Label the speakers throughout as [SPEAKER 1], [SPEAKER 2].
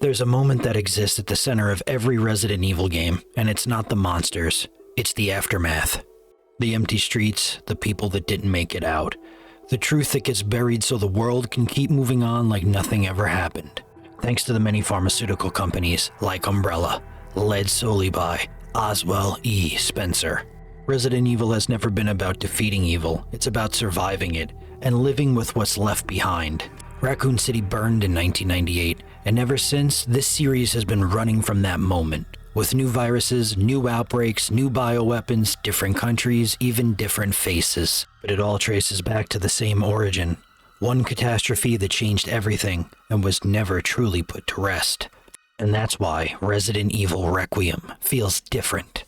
[SPEAKER 1] There's a moment that exists at the center of every Resident Evil game, and it's not the monsters, it's the aftermath. The empty streets, the people that didn't make it out. The truth that gets buried so the world can keep moving on like nothing ever happened. Thanks to the many pharmaceutical companies, like Umbrella, led solely by Oswell E. Spencer. Resident Evil has never been about defeating evil, it's about surviving it, and living with what's left behind. Raccoon City burned in 1998, and ever since, this series has been running from that moment. With new viruses, new outbreaks, new bioweapons, different countries, even different faces. But it all traces back to the same origin. One catastrophe that changed everything, and was never truly put to rest. And that's why Resident Evil Requiem feels different.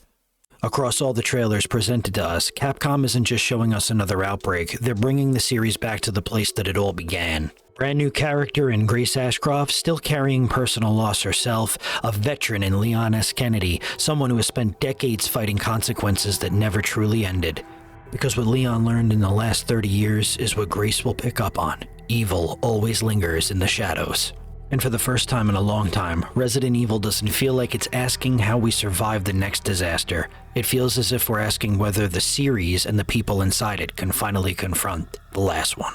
[SPEAKER 1] Across all the trailers presented to us, Capcom isn't just showing us another outbreak, they're bringing the series back to the place that it all began. Brand new character in Grace Ashcroft, still carrying personal loss herself, a veteran in Leon S. Kennedy, someone who has spent decades fighting consequences that never truly ended. Because what Leon learned in the last 30 years is what Grace will pick up on. Evil always lingers in the shadows. And for the first time in a long time, Resident Evil doesn't feel like it's asking how we survive the next disaster. It feels as if we're asking whether the series and the people inside it can finally confront the last one.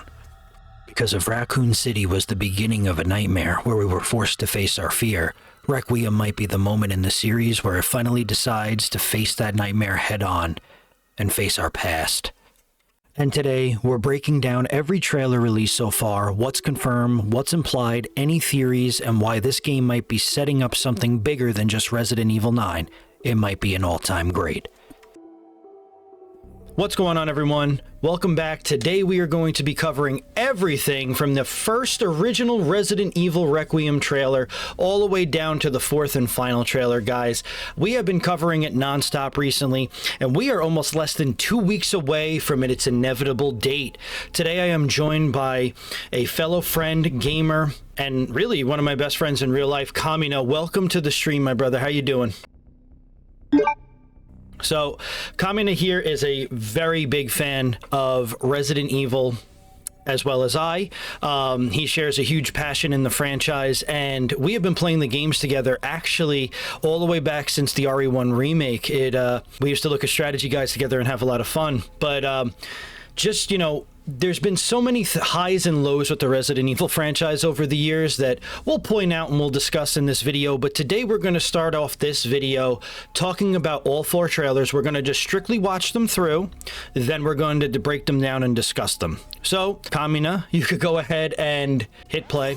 [SPEAKER 1] Because if Raccoon City was the beginning of a nightmare where we were forced to face our fear, Requiem might be the moment in the series where it finally decides to face that nightmare head on and face our past. And today, we're breaking down every trailer released so far, what's confirmed, what's implied, any theories, and why this game might be setting up something bigger than just Resident Evil 9. It might be an all-time great. What's going on, everyone? Welcome back. Today we are going to be covering everything from the first original Resident Evil Requiem trailer all the way down to the fourth and final trailer, guys. We have been covering it nonstop recently, and we are almost less than 2 weeks away from its inevitable date. Today I am joined by a fellow friend, gamer, and really one of my best friends in real life, Kamina. Welcome to the stream, my brother. How you doing? So, Kamina here is a very big fan of Resident Evil, as well as I. He shares a huge passion in the franchise, and we have been playing the games together actually all the way back since the RE1 remake. We used to look at strategy guides together and have a lot of fun, but just, you know, there's been so many highs and lows with the Resident Evil franchise over the years that we'll point out and we'll discuss in this video. But today we're going to start off this video talking about all four trailers. We're going to just strictly watch them through. Then we're going to break them down and discuss them. So, Kamina, you could go ahead and hit play.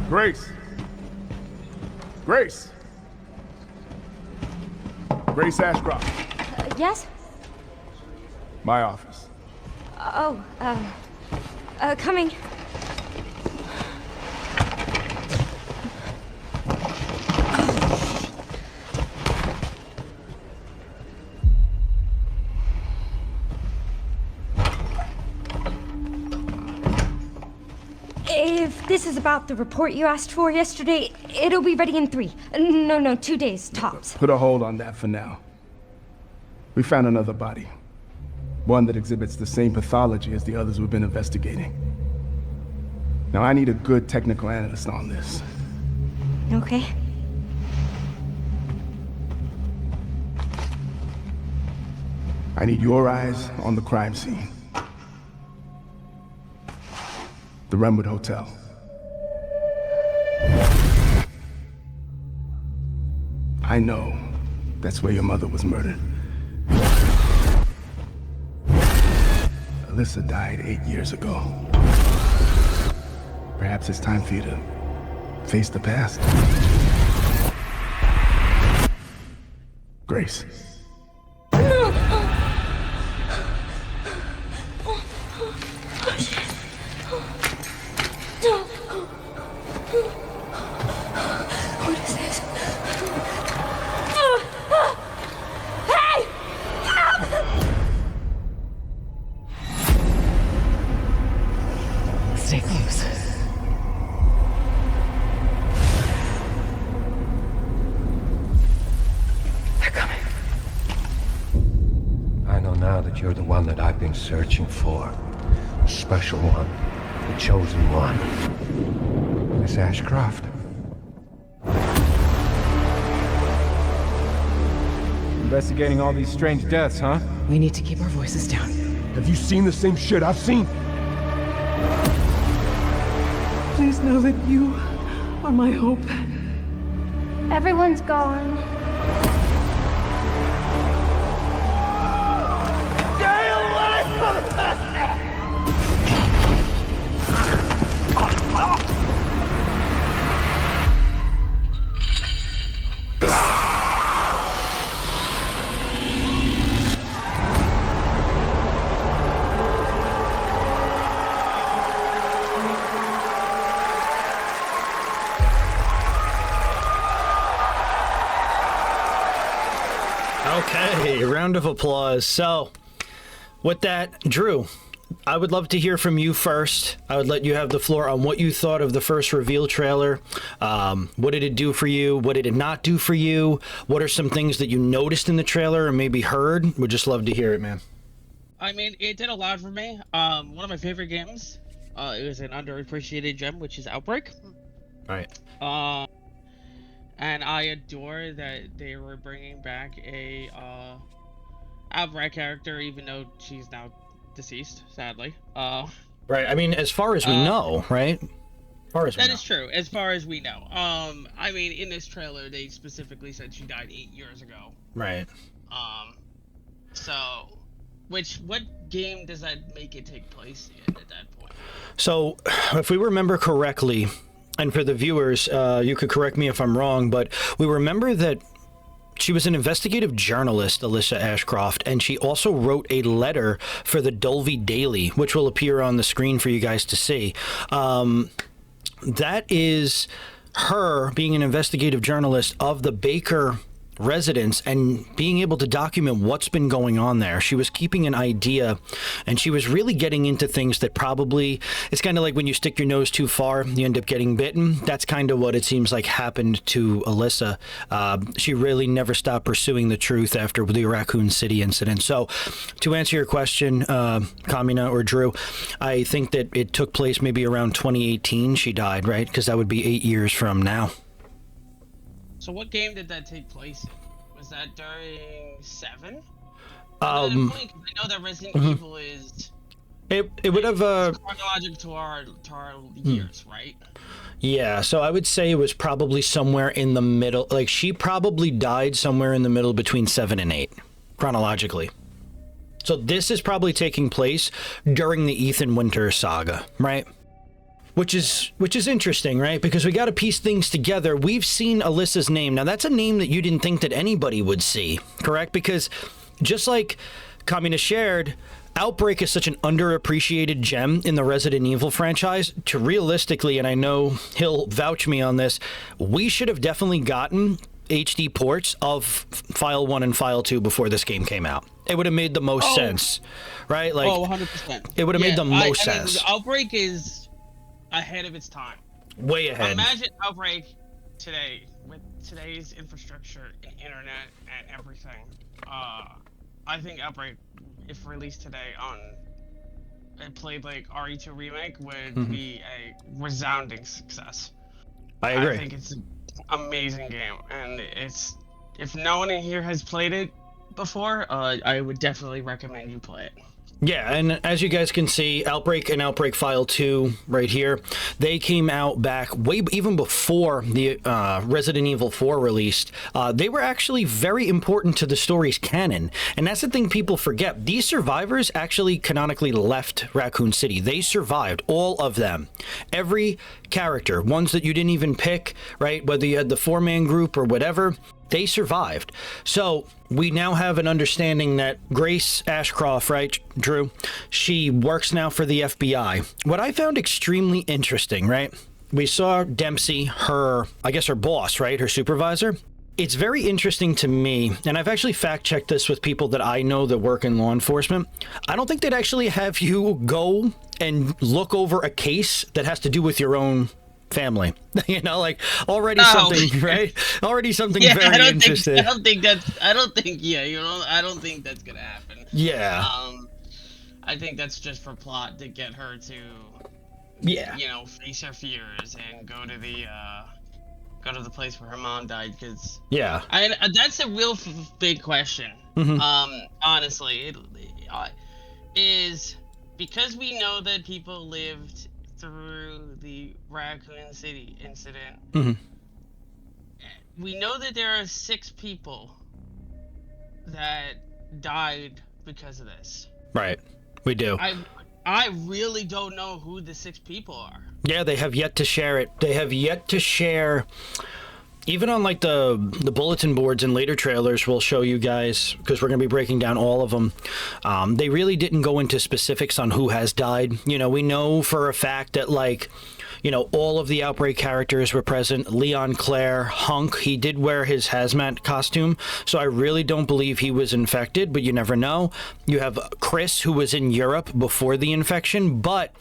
[SPEAKER 2] Grace! Grace! Grace Ashcroft.
[SPEAKER 3] Yes?
[SPEAKER 2] My office.
[SPEAKER 3] Coming. If this is about the report you asked for yesterday, it'll be ready in 3. No, 2 days, tops.
[SPEAKER 2] Put a hold on that for now. We found another body. One that exhibits the same pathology as the others we've been investigating. Now I need a good technical analyst on this.
[SPEAKER 3] Okay.
[SPEAKER 2] I need your eyes on the crime scene. The Renwood Hotel. I know that's where your mother was murdered. Alyssa died 8 years ago. Perhaps it's time for you to face the past. Grace.
[SPEAKER 4] you're the one that I've been searching for. The special one. The chosen one. Miss Ashcroft.
[SPEAKER 5] Investigating all these strange deaths, huh?
[SPEAKER 6] We need to keep our voices down.
[SPEAKER 2] Have you seen the same shit I've seen?
[SPEAKER 6] Please know that you are my hope.
[SPEAKER 3] Everyone's gone.
[SPEAKER 1] Okay, round of applause. So, with that, Drew, I would love to hear from you first. I would let you have the floor on what you thought of the first reveal trailer. What did it do for you? What did it not do for you? What are some things that you noticed in the trailer or maybe heard? Would just love to hear it, man.
[SPEAKER 7] I mean, it did a lot for me. One of my favorite games. It was an underappreciated gem, which is Outbreak.
[SPEAKER 1] Right.
[SPEAKER 7] And I adore that they were bringing back a Outbreak character, even though she's now deceased, sadly.
[SPEAKER 1] Right. I mean, as far as we know, right? As far as we know.
[SPEAKER 7] That is true. As far as we know. I mean, in this trailer, they specifically said she died 8 years ago.
[SPEAKER 1] Right.
[SPEAKER 7] So, what game does that make it take place in at that point?
[SPEAKER 1] So, if we remember correctly, and for the viewers, you could correct me if I'm wrong, but we remember that she was an investigative journalist, Alyssa Ashcroft, and she also wrote a letter for the Dolby Daily, which will appear on the screen for you guys to see. That is her being an investigative journalist of the Baker residence and being able to document what's been going on there. She was keeping an idea, and she was really getting into things that probably, it's kind of like when you stick your nose too far, you end up getting bitten. That's kind of what it seems like happened to Alyssa. She really never stopped pursuing the truth after the Raccoon City incident. So to answer your question, Kamina or Drew, I think that it took place maybe around 2018 she died, right? Because that would be 8 years from now.
[SPEAKER 7] So what game did that take place in? Was that during 7?
[SPEAKER 1] I
[SPEAKER 7] know that Resident Evil is...
[SPEAKER 1] It would have...
[SPEAKER 7] chronological to our years, right?
[SPEAKER 1] Yeah, so I would say it was probably somewhere in the middle. Like, she probably died somewhere in the middle between 7 and 8, chronologically. So this is probably taking place during the Ethan Winters saga, right? Which is interesting, right? Because we got to piece things together. We've seen Alyssa's name. Now, that's a name that you didn't think that anybody would see, correct? Because just like Kamina shared, Outbreak is such an underappreciated gem in the Resident Evil franchise to realistically, and I know he'll vouch me on this, we should have definitely gotten HD ports of File 1 and File 2 before this game came out. It would have made the most sense, right? Like,
[SPEAKER 7] 100%.
[SPEAKER 1] It would have made the most sense.
[SPEAKER 7] Outbreak is ahead of its time.
[SPEAKER 1] Way ahead.
[SPEAKER 7] Imagine Outbreak today with today's infrastructure and internet and everything. I think Outbreak, if released today on and played like RE2 remake, would be a resounding success.
[SPEAKER 1] I agree.
[SPEAKER 7] I think it's an amazing game, and it's, if no one in here has played it before, I would definitely recommend you play it.
[SPEAKER 1] Yeah, and as you guys can see, Outbreak and Outbreak File 2 right here, they came out back even before the Resident Evil 4 released. They were actually very important to the story's canon, and that's the thing people forget. These survivors actually canonically left Raccoon City. They survived, all of them. Every character, ones that you didn't even pick, right? Whether you had the 4-man group or whatever, they survived. So we now have an understanding that Grace Ashcroft, right, Drew, she works now for the FBI. What I found extremely interesting, right? We saw Dempsey, her boss, right, her supervisor. It's very interesting to me, and I've actually fact-checked this with people that I know that work in law enforcement. I don't think they'd actually have you go and look over a case that has to do with your own family. You know, like already
[SPEAKER 7] No.
[SPEAKER 1] something, right? Already something
[SPEAKER 7] Yeah,
[SPEAKER 1] very
[SPEAKER 7] I
[SPEAKER 1] interesting.
[SPEAKER 7] don't think that's gonna happen.
[SPEAKER 1] Yeah.
[SPEAKER 7] I think that's just for plot to get her to,
[SPEAKER 1] Yeah.
[SPEAKER 7] you know, face her fears and go to the place where her mom died. Because
[SPEAKER 1] Yeah.
[SPEAKER 7] that's a real big question. Honestly, is because we know that people lived through the Raccoon City incident. We know that there are 6 people that died because of this.
[SPEAKER 1] Right. We do.
[SPEAKER 7] I really don't know who the 6 people are.
[SPEAKER 1] Yeah, they have yet to share it. They have yet to share, even on like the bulletin boards and later trailers we'll show you guys, because we're going to be breaking down all of them. They really didn't go into specifics on who has died. You know, we know for a fact that, like, you know, all of the Outbreak characters were present. Leon, Claire, Hunk, he did wear his hazmat costume, so I really don't believe he was infected, but you never know. You have Chris, who was in Europe before the infection, but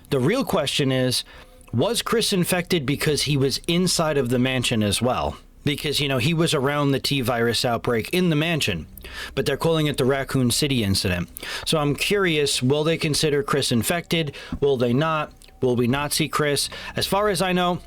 [SPEAKER 1] the real question is, was Chris infected because he was inside of the mansion as well? Because, you know, he was around the T-virus outbreak in the mansion, but they're calling it the Raccoon City incident. So I'm curious, will they consider Chris infected? Will they not? Will we not see Chris? As far as I know,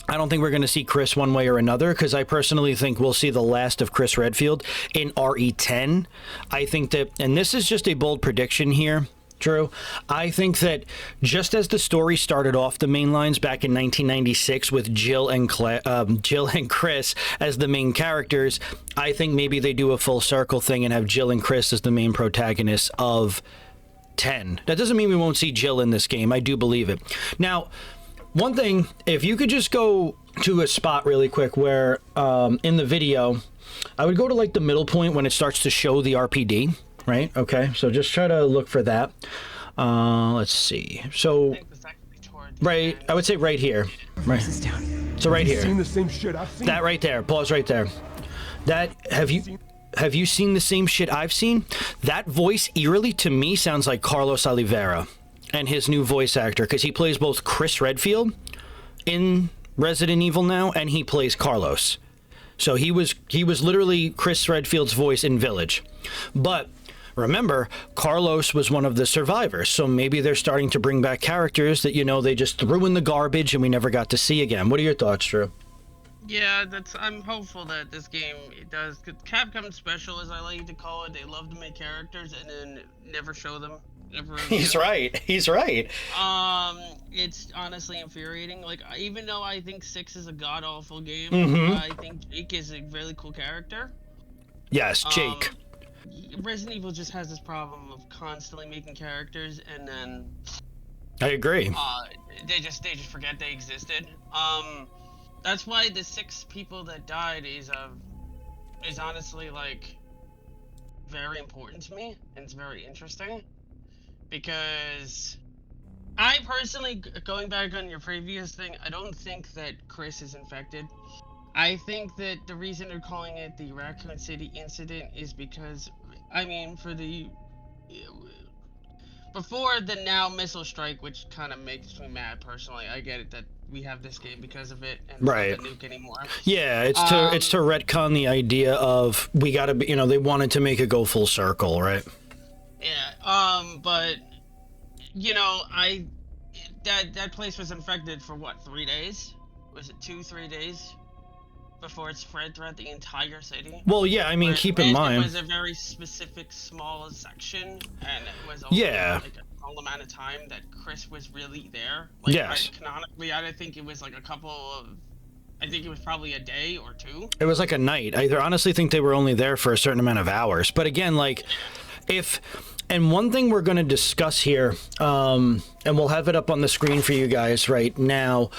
[SPEAKER 1] I don't think we're going to see Chris one way or another, because I personally think we'll see the last of Chris Redfield in RE10. I think that, and this is just a bold prediction here, Drew, I think that just as the story started off the main lines back in 1996 with Jill and Chris as the main characters, I think maybe they do a full circle thing and have Jill and Chris as the main protagonists of 10. That doesn't mean we won't see Jill in this game. I do believe it. Now, one thing, if you could just go to a spot really quick where in the video, I would go to like the middle point when it starts to show the RPD, right? Okay, so just try to look for that. Let's see. So, right, I would say right here. Right. So right here.
[SPEAKER 2] Seen the same shit I've seen.
[SPEAKER 1] That right there. Pause right there. That, have you seen the same shit I've seen? That voice eerily to me sounds like Carlos Oliveira and his new voice actor, because he plays both Chris Redfield in Resident Evil now, and he plays Carlos. So he was literally Chris Redfield's voice in Village. But remember, Carlos was one of the survivors, so maybe they're starting to bring back characters that, you know, they just threw in the garbage and we never got to see again. What are your thoughts, Drew?
[SPEAKER 7] Yeah, I'm hopeful that this game, it does. Capcom special, as I like to call it, they love to make characters and then never show them.
[SPEAKER 1] He's right. He's right.
[SPEAKER 7] It's honestly infuriating. Like, even though I think 6 is a god-awful game, I think Jake is a really cool character.
[SPEAKER 1] Yes, Jake.
[SPEAKER 7] Resident Evil just has this problem of constantly making characters and then...
[SPEAKER 1] I agree.
[SPEAKER 7] They just forget they existed. That's why the 6 people that died is honestly, like, very important to me, and it's very interesting. Because I personally, going back on your previous thing, I don't think that Chris is infected. I think that the reason they're calling it the Raccoon City incident is because, I mean, before the now missile strike, which kind of makes me mad personally. I get it that we have this game because of it, and
[SPEAKER 1] right.
[SPEAKER 7] not the nuke anymore.
[SPEAKER 1] Yeah, it's to retcon the idea of we gotta be, you know, they wanted to make it go full circle, right?
[SPEAKER 7] Yeah, but you know, that place was infected for what, 3 days? Was it 2-3 days before it spread throughout the entire city?
[SPEAKER 1] Well, yeah, I mean, keep in mind
[SPEAKER 7] it was a very specific small section, and it was only like a small amount of time that Chris was really there. Like,
[SPEAKER 1] yes.
[SPEAKER 7] Canonically, I think it was like I think it was probably a day or 2.
[SPEAKER 1] It was like a night. I honestly think they were only there for a certain amount of hours. But again, like, and one thing we're going to discuss here, and we'll have it up on the screen for you guys right now.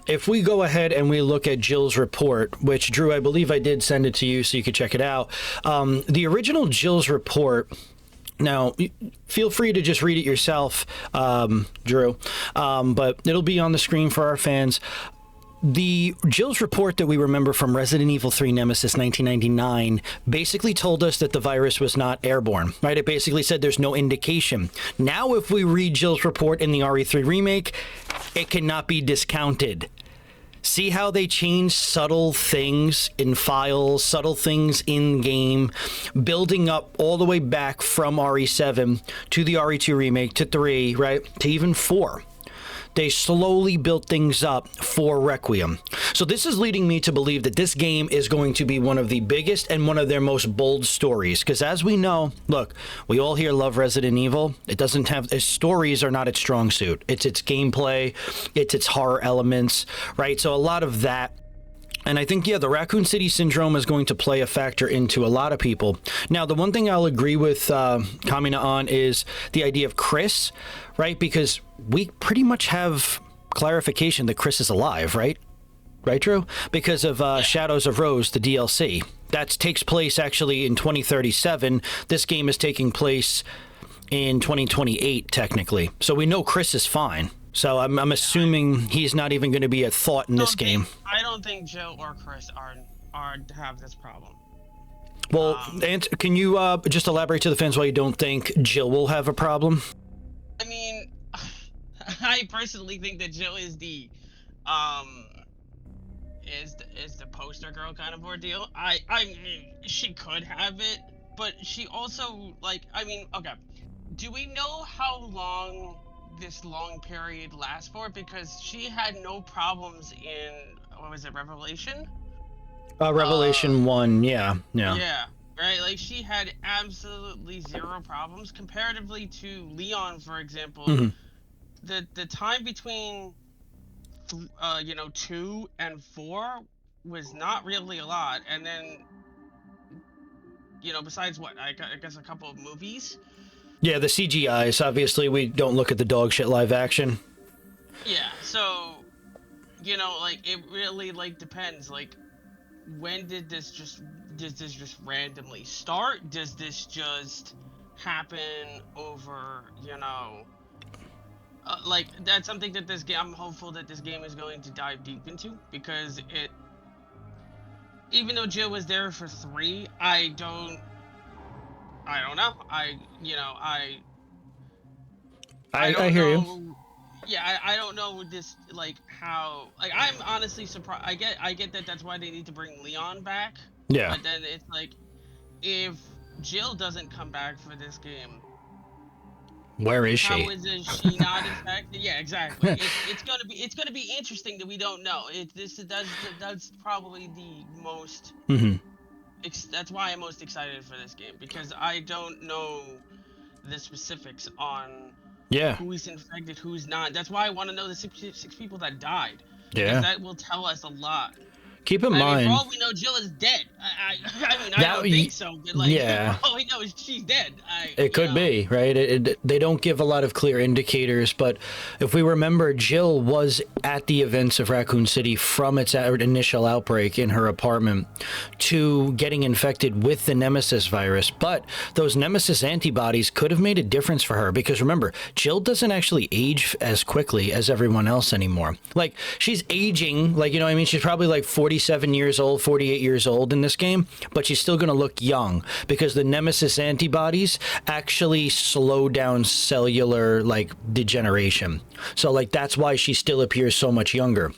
[SPEAKER 1] If we go ahead and we look at Jill's report, which, Drew, I believe I did send it to you so you could check it out. The original Jill's report, now, feel free to just read it yourself, Drew, but it'll be on the screen for our fans. The Jill's report that we remember from Resident Evil 3 Nemesis 1999 basically told us that the virus was not airborne, right? It basically said there's no indication. Now, if we read Jill's report in the RE3 remake, it cannot be discounted. See how they change subtle things in files, subtle things in game, building up all the way back from RE7 to the RE2 remake to 3, right, to even 4. They slowly built things up for Requiem. So this is leading me to believe that this game is going to be one of the biggest and one of their most bold stories. Because as we know, look, we all here love Resident Evil. It doesn't have, its stories are not its strong suit. It's its gameplay, it's its horror elements, right? So a lot of that. And I think, yeah, the Raccoon City Syndrome is going to play a factor into a lot of people. Now, the one thing I'll agree with Kamina on is the idea of Chris, right? Because we pretty much have clarification that Chris is alive, right? Right, Drew? Because of Shadows of Rose, the DLC. That takes place actually in 2037. This game is taking place in 2028, technically. So we know Chris is fine. So I'm assuming he's not even going to be a thought in this game.
[SPEAKER 7] I don't think Jill or Chris are have this problem.
[SPEAKER 1] Well, can you just elaborate to the fans why you don't think Jill will have a problem?
[SPEAKER 7] I mean, I personally think that Jill is the poster girl kind of ordeal. I mean, she could have it, but she also, like, I mean, okay. Do we know how long this long period lasts for? Because she had no problems in, what was it, Revelation?
[SPEAKER 1] Revelation 1, yeah.
[SPEAKER 7] Yeah, right, like she had absolutely zero problems comparatively to Leon, for example. The time between 2 and 4 was not really a lot, and then besides what, I guess a couple of movies.
[SPEAKER 1] Yeah, the CGIs, obviously we don't look at the dog shit live action.
[SPEAKER 7] Yeah, so, like, it really, like, depends, like, when did this just randomly start? Does this just happen over, like, that's something that I'm hopeful that this game is going to dive deep into, because even though Jill was there for 3, I don't know. I
[SPEAKER 1] hear you.
[SPEAKER 7] Yeah, I don't know this, like, how, like, I'm honestly surprised. I get that that's why they need to bring Leon back.
[SPEAKER 1] Yeah.
[SPEAKER 7] But then it's like, if Jill doesn't come back for this game,
[SPEAKER 1] where is she?
[SPEAKER 7] How is she not infected? Yeah, exactly. It's gonna be interesting that we don't know. That's probably the most. That's why I'm most excited for this game, because I don't know the specifics on who is infected, who's not. That's why I want to know the six people that died.
[SPEAKER 1] Yeah.
[SPEAKER 7] Because that will tell us a lot.
[SPEAKER 1] Keep in mind,
[SPEAKER 7] for all we know, Jill is dead. I mean, I don't think so, but, like, all we know is she's dead.
[SPEAKER 1] It could be, right? They don't give a lot of clear indicators, but if we remember, Jill was at the events of Raccoon City from its initial outbreak in her apartment to getting infected with the Nemesis virus, but those Nemesis antibodies could have made a difference for her, because remember, Jill doesn't actually age as quickly as everyone else anymore. Like, she's aging, like, I mean, she's probably like 47 years old, 48 years old in this game, but she's still going to look young because the Nemesis antibodies actually slow down cellular, like, degeneration. So, like, that's why she still appears so much younger.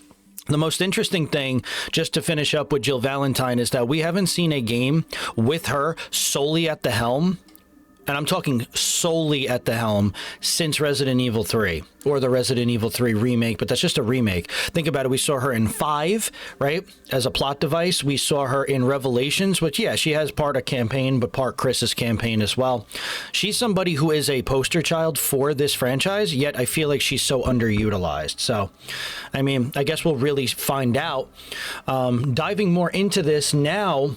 [SPEAKER 1] The most interesting thing, just to finish up with Jill Valentine, is that we haven't seen a game with her solely at the helm, and I'm talking solely at the helm, since Resident Evil 3, or the Resident Evil 3 remake, but that's just a remake. Think about it, we saw her in 5, right, as a plot device. We saw her in Revelations, which, yeah, she has part of campaign, but part Chris's campaign as well. She's somebody who is a poster child for this franchise, yet I feel like she's so underutilized. So, I mean, I guess we'll really find out. Diving more into this now,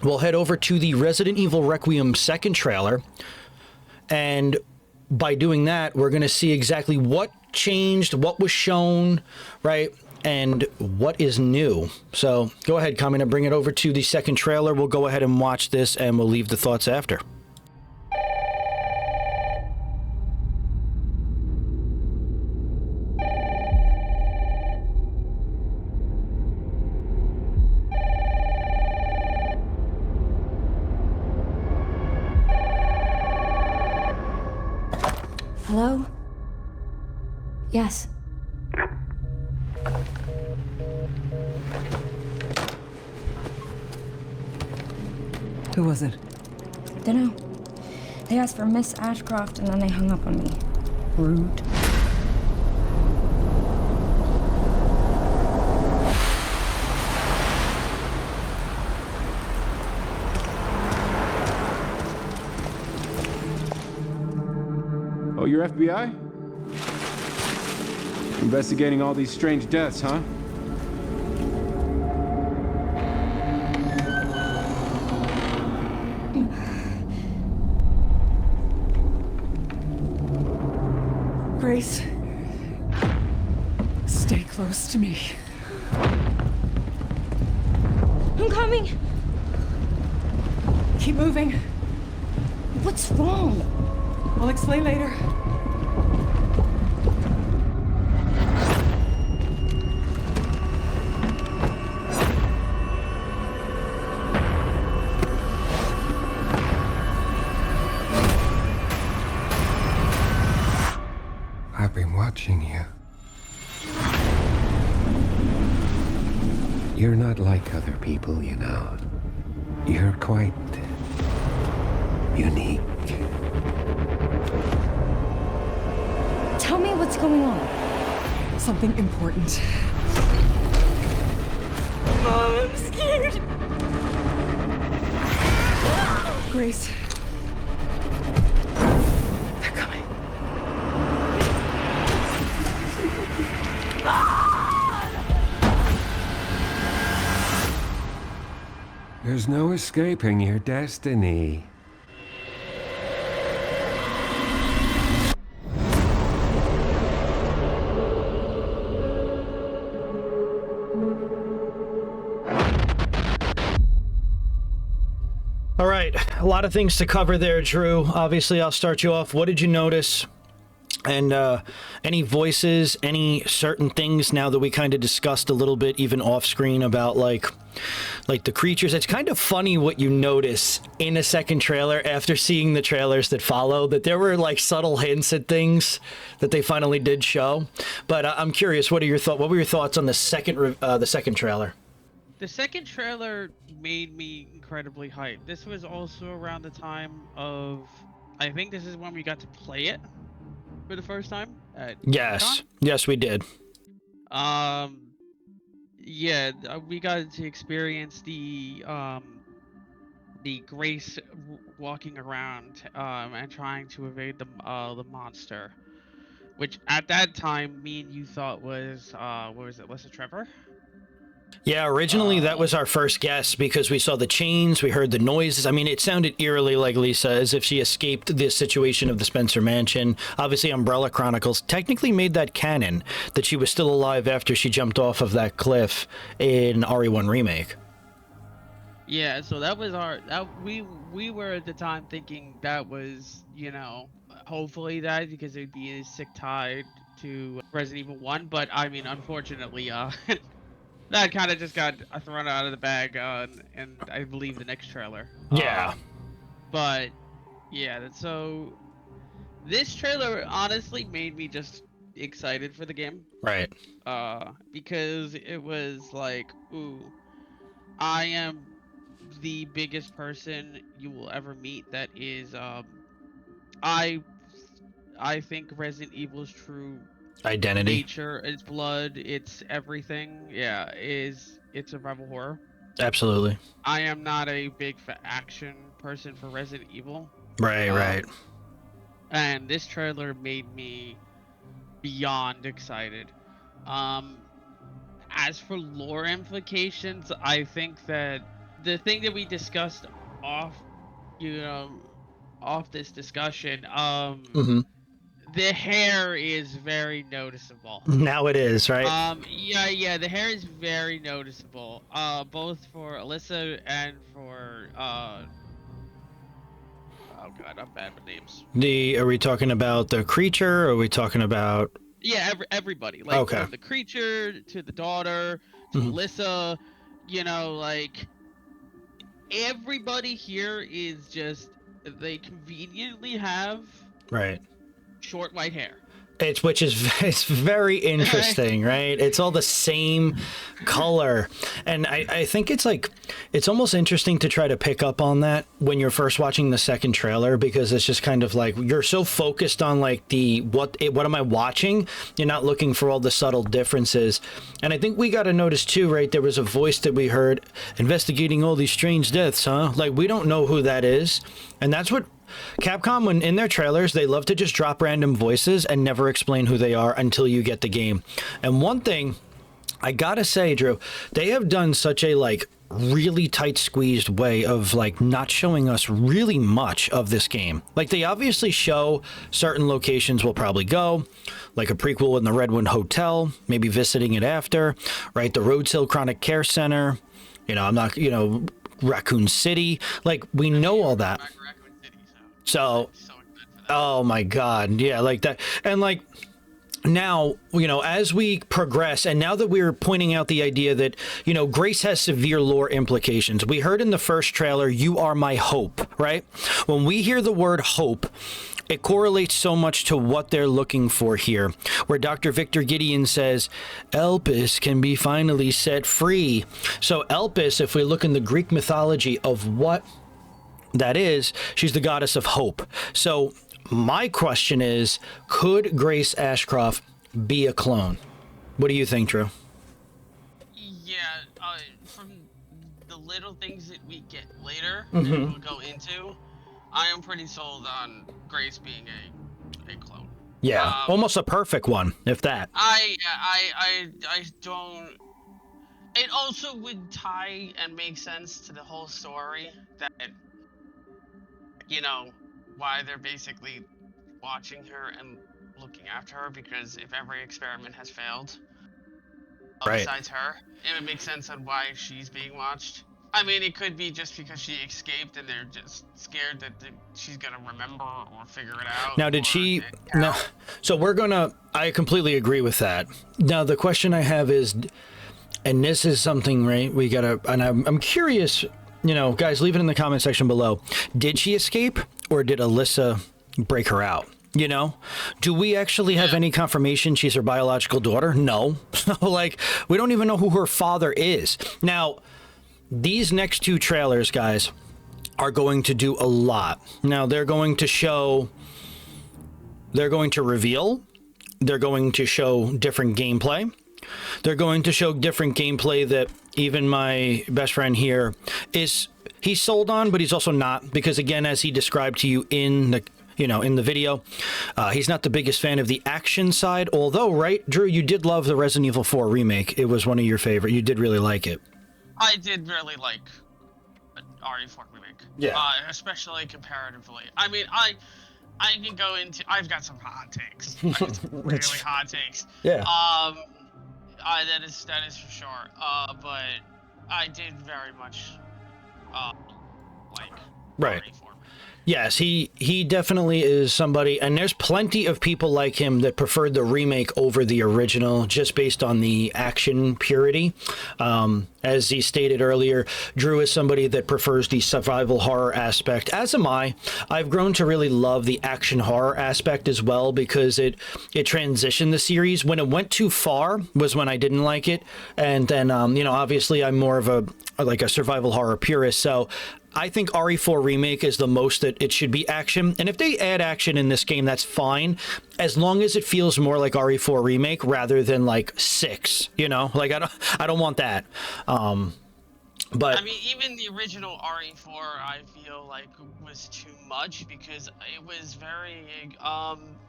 [SPEAKER 1] we'll head over to the Resident Evil Requiem second trailer, and by doing that, we're going to see exactly what changed, what was shown, right, and what is new. So go ahead, Kamina, bring it over to the second trailer. We'll go ahead and watch this, and we'll leave the thoughts after.
[SPEAKER 3] Hello? Yes.
[SPEAKER 6] Who was it?
[SPEAKER 3] Dunno. They asked for Miss Ashcroft and then they hung up on me. Rude.
[SPEAKER 5] Oh, you're FBI? Investigating all these strange deaths, huh?
[SPEAKER 6] Grace, stay close to me.
[SPEAKER 3] I'm coming!
[SPEAKER 6] Keep moving.
[SPEAKER 3] What's wrong?
[SPEAKER 6] I'll explain later.
[SPEAKER 4] I've been watching you. You're not like other people, you know. You're quite unique.
[SPEAKER 3] Tell me what's going on.
[SPEAKER 6] Something important.
[SPEAKER 3] Mom, I'm scared.
[SPEAKER 6] Grace. They're coming.
[SPEAKER 4] There's no escaping your destiny.
[SPEAKER 1] All right, a lot of things to cover there, Drew. Obviously, I'll start you off. What did you notice? And any voices, any certain things now that we kind of discussed a little bit, even off screen, about like the creatures. It's kind of funny what you notice in a second trailer after seeing the trailers that follow, that there were like subtle hints at things that they finally did show. But I'm curious, what were your thoughts on the second trailer?
[SPEAKER 7] The second trailer made me incredibly hyped. This was also around the time of, I think this is when we got to play it for the first time at
[SPEAKER 1] Yes.
[SPEAKER 7] Capcom.
[SPEAKER 1] Yes, we did.
[SPEAKER 7] Yeah, we got to experience the Grace walking around and trying to evade the monster, which at that time me and you thought was what was it, Lisa Trevor?
[SPEAKER 1] Yeah, originally that was our first guess because we saw the chains, we heard the noises. I mean, it sounded eerily like Lisa, as if she escaped this situation of the Spencer Mansion. Obviously, Umbrella Chronicles technically made that canon, that she was still alive after she jumped off of that cliff in RE1 Remake.
[SPEAKER 7] Yeah, so that was we were at the time thinking that was, you know, hopefully that, because it'd be a sick tie to Resident Evil 1, but I mean, unfortunately, that kind of just got thrown out of the bag, and I believe the next trailer.
[SPEAKER 1] Yeah.
[SPEAKER 7] But yeah, so this trailer honestly made me just excited for the game.
[SPEAKER 1] Right.
[SPEAKER 7] Because it was like, ooh, I am the biggest person you will ever meet that is, I think Resident Evil's true
[SPEAKER 1] Identity.
[SPEAKER 7] nature, its blood, its everything, yeah, it's survival horror.
[SPEAKER 1] Absolutely.
[SPEAKER 7] I am not a big action person for Resident Evil.
[SPEAKER 1] Right.
[SPEAKER 7] And this trailer made me beyond excited. As for lore implications, I think that the thing that we discussed off this discussion, the hair is very noticeable.
[SPEAKER 1] Now it is, right?
[SPEAKER 7] Yeah, the hair is very noticeable. Both for Alyssa and for oh god, I'm bad with names.
[SPEAKER 1] Are we talking about the creature, or are we talking about...
[SPEAKER 7] Yeah, everybody. Like,
[SPEAKER 1] okay.
[SPEAKER 7] From the creature to the daughter to Alyssa, you know, like, everybody here is just, they conveniently have
[SPEAKER 1] right
[SPEAKER 7] short white hair.
[SPEAKER 1] It's very interesting, right? It's all the same color, and I think it's almost interesting to try to pick up on that when you're first watching the second trailer, because it's just kind of like you're so focused on like what am I watching? You're not looking for all the subtle differences. And I think we got to notice too, right? There was a voice that we heard investigating all these strange deaths, huh? Like, we don't know who that is, and that's what Capcom, when in their trailers, they love to just drop random voices and never explain who they are until you get the game. And one thing I gotta say, Drew, they have done such a like really tight squeezed way of like not showing us really much of this game. Like, they obviously show certain locations we'll probably go, like a prequel in the Redwood Hotel, maybe visiting it after, right? The Rhodes Hill Chronic Care Center, Raccoon City, like, we know all that. So, oh my God, yeah, like that. And like, now, as we progress, and now that we're pointing out the idea that, Grace has severe lore implications. We heard in the first trailer, "You are my hope," right? When we hear the word hope, it correlates so much to what they're looking for here, where Dr. Victor Gideon says, Elpis can be finally set free. So Elpis, if we look in the Greek mythology of what that is, she's the goddess of hope. So my question is, could Grace Ashcroft be a clone? What do you think, Drew?
[SPEAKER 7] Yeah, from the little things that we get later that we'll go into, I am pretty sold on Grace being a clone.
[SPEAKER 1] Yeah, almost a perfect one, if that.
[SPEAKER 7] I don't. It also would tie and make sense to the whole story that, why they're basically watching her and looking after her, because if every experiment has failed, besides her, it would make sense on why she's being watched. I mean, it could be just because she escaped and they're just scared that she's gonna remember or figure it out.
[SPEAKER 1] Now, did she? No. So I completely agree with that. Now, the question I have is, and this is something, right? We gotta, and I'm curious. Guys, leave it in the comment section below. Did she escape, or did Alyssa break her out? Do we actually have any confirmation she's her biological daughter? No. Like, we don't even know who her father is. Now, these next two trailers, guys, are going to do a lot. Now, they're going to reveal, they're going to show different gameplay. They're going to show different gameplay that even my best friend here he's sold on, but he's also not, because again, as he described to you in the video, he's not the biggest fan of the action side. Although, right, Drew, you did love the Resident Evil 4 remake. It was one of your favorite. You did really like it.
[SPEAKER 7] I did really like RE4 remake.
[SPEAKER 1] Yeah.
[SPEAKER 7] Especially comparatively. I mean, I can go into. I've got some hot takes. Really hot takes.
[SPEAKER 1] Yeah.
[SPEAKER 7] That is for sure. But I did very much like
[SPEAKER 1] right.
[SPEAKER 7] RE4.
[SPEAKER 1] Yes, he definitely is somebody, and there's plenty of people like him that preferred the remake over the original just based on the action purity. As he stated earlier, Drew is somebody that prefers the survival horror aspect, as am I. I've grown to really love the action horror aspect as well, because it transitioned the series. When it went too far was when I didn't like it, and then obviously I'm more of a survival horror purist, so I think RE4 Remake is the most that it should be action. And if they add action in this game, that's fine, as long as it feels more like RE4 Remake rather than like 6, Like, I don't want that. But
[SPEAKER 7] I mean, even the original RE4, I feel like was too much, because it was very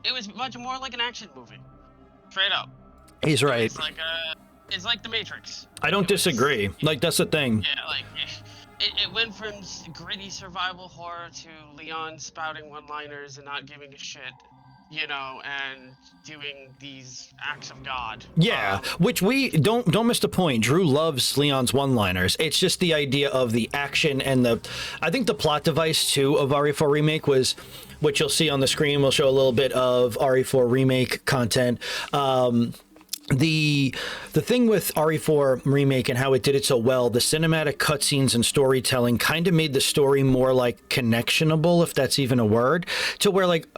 [SPEAKER 7] it was much more like an action movie. Straight up.
[SPEAKER 1] He's right.
[SPEAKER 7] It's like The Matrix.
[SPEAKER 1] I don't disagree. Like, that's the thing.
[SPEAKER 7] Yeah, like it went from gritty survival horror to Leon spouting one-liners and not giving a shit, and doing these acts of God.
[SPEAKER 1] Yeah, which we don't miss the point. Drew loves Leon's one-liners. It's just the idea of the action and I think the plot device too of RE4 Remake was, which you'll see on the screen. We'll show a little bit of RE4 Remake content. The thing with RE4 Remake and how it did it so well, the cinematic cutscenes and storytelling kind of made the story more like connectionable, if that's even a word, to where like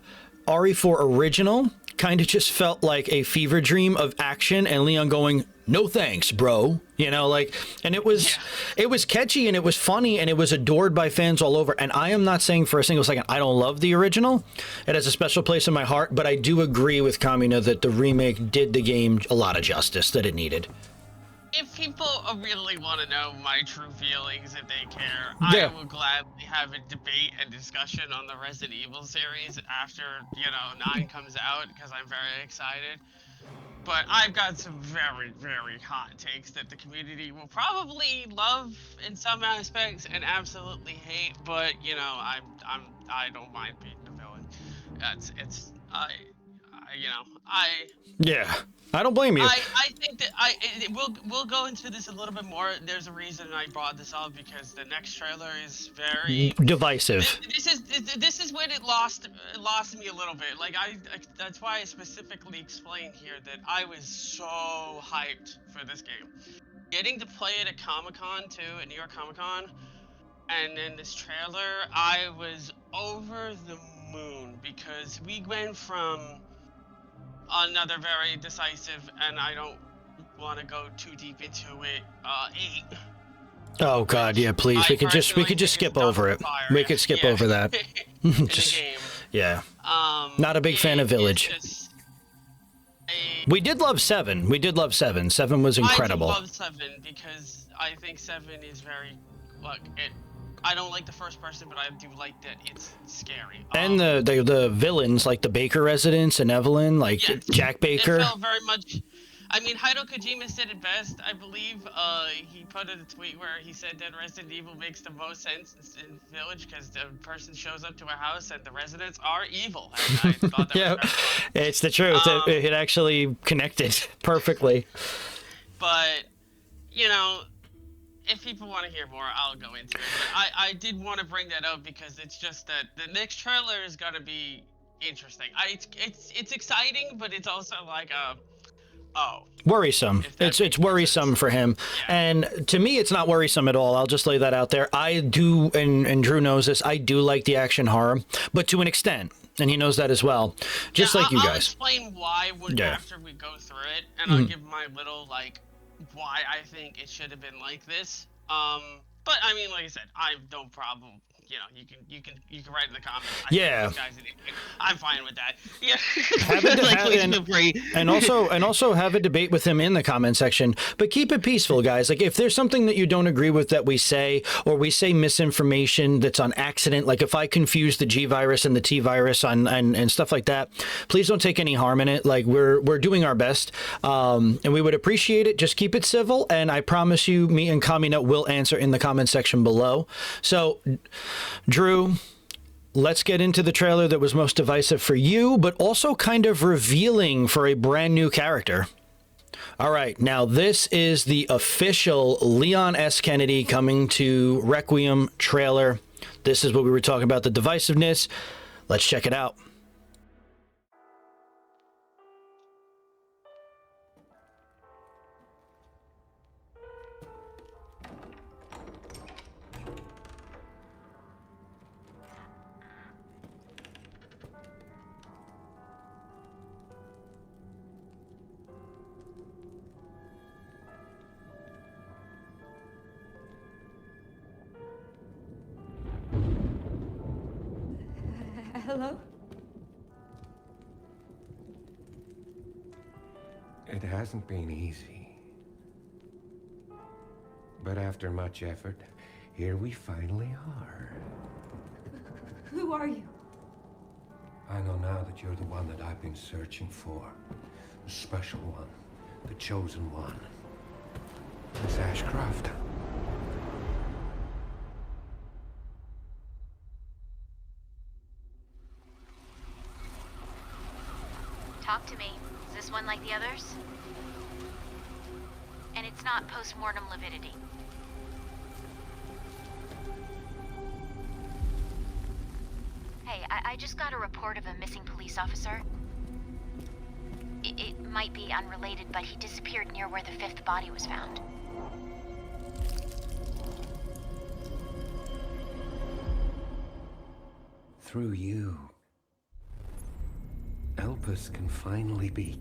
[SPEAKER 1] RE4 Original kind of just felt like a fever dream of action and Leon going, no thanks, bro. You know, like, and it was catchy and it was funny and it was adored by fans all over. And I am not saying for a single second I don't love the original. It has a special place in my heart, but I do agree with Kamina that the remake did the game a lot of justice that it needed.
[SPEAKER 7] If people really want to know my true feelings, if they care,
[SPEAKER 1] Yeah.
[SPEAKER 7] I will gladly have a debate and discussion on the Resident Evil series after, 9 comes out, because I'm very excited. But I've got some very, very hot takes that the community will probably love in some aspects and absolutely hate. But I don't mind being the villain.
[SPEAKER 1] Yeah, I don't blame you.
[SPEAKER 7] I think that we'll go into this a little bit more. There's a reason I brought this up, because the next trailer is very
[SPEAKER 1] divisive.
[SPEAKER 7] This is when it lost me a little bit. Like that's why I specifically explained here that I was so hyped for this game. Getting to play it at Comic-Con too, at New York Comic-Con, and then this trailer, I was over the moon, because we went from another very decisive, and I don't want to go too deep into it, 8.
[SPEAKER 1] Oh God, yeah, please. We could just skip over it. We could skip over that. Just, yeah. Not a big fan of Village. We did love 7. 7 was incredible.
[SPEAKER 7] I love 7 because I think 7 is very, I don't like the first person, but I do like that it's scary.
[SPEAKER 1] And the villains, like the Baker residents and Evelyn, like yes, Jack Baker.
[SPEAKER 7] It felt very much. I mean, Hideo Kojima said it best, I believe. He put in a tweet where he said that Resident Evil makes the most sense in Village because the person shows up to a house and the residents are evil. And I thought that
[SPEAKER 1] yeah,
[SPEAKER 7] was very funny.
[SPEAKER 1] It's the truth. It actually connected perfectly.
[SPEAKER 7] But, if people want to hear more, I'll go into it. But I did want to bring that up because it's just that the next trailer is going to be interesting. It's exciting, but it's also like
[SPEAKER 1] worrisome. It's worrisome for him. Yeah. And to me, it's not worrisome at all. I'll just lay that out there. I do, and Drew knows this, I do like the action horror, but to an extent. And he knows that as well. Just like you guys.
[SPEAKER 7] I'll explain why after we go through it, and I'll give my little, why I think it should have been like this. But I mean, like I said, I have no problem. You can write in the comments. I'm fine with that. Yeah.
[SPEAKER 1] and also have a debate with him in the comment section. But keep it peaceful, guys. Like if there's something that you don't agree with that we say, or we say misinformation that's on accident, like if I confuse the G virus and the T virus and stuff like that, please don't take any harm in it. Like we're doing our best, and we would appreciate it. Just keep it civil, and I promise you, me and Kamina will answer in the comment section below. So, Drew, let's get into the trailer that was most divisive for you, but also kind of revealing for a brand new character. All right, now this is the official Leon S. Kennedy coming to Requiem trailer. This is what we were talking about, the divisiveness. Let's check it out.
[SPEAKER 3] Hello?
[SPEAKER 4] It hasn't been easy. But after much effort, here we finally are.
[SPEAKER 3] Who are you?
[SPEAKER 4] I know now that you're the one that I've been searching for. The special one. The chosen one. Miss Ashcroft.
[SPEAKER 8] Talk to me. Is this one like the others? And it's not post-mortem lividity. Hey, I just got a report of a missing police officer. It might be unrelated, but he disappeared near where the 5th body was found.
[SPEAKER 4] Through you, Elpis can finally be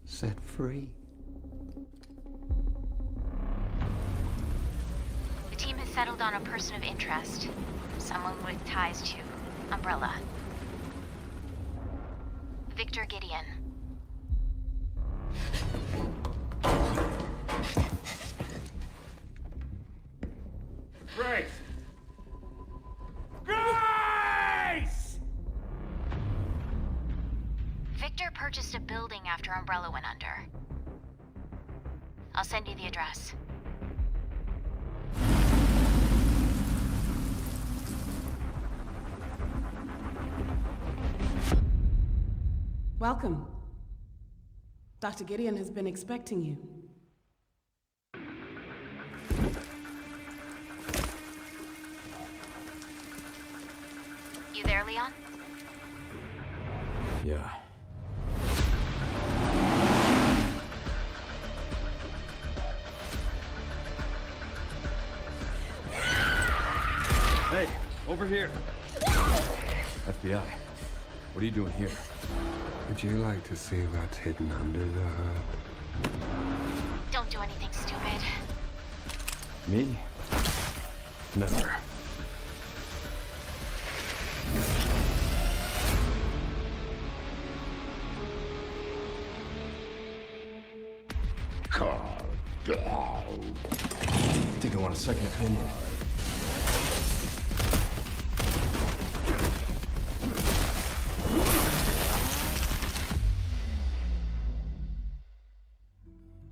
[SPEAKER 4] set free.
[SPEAKER 8] The team has settled on a person of interest. Someone with ties to Umbrella. Victor Gideon.
[SPEAKER 5] Grace! Grace!
[SPEAKER 8] Victor purchased a building after Umbrella went under. I'll send you the address.
[SPEAKER 6] Welcome. Dr. Gideon has been expecting you.
[SPEAKER 8] You there, Leon?
[SPEAKER 5] Yeah. Hey, over here. FBI. What are you doing here?
[SPEAKER 4] Would you like to see what's hidden under the hood?
[SPEAKER 8] Don't do anything stupid.
[SPEAKER 5] Me? Never. Think I want a second opinion.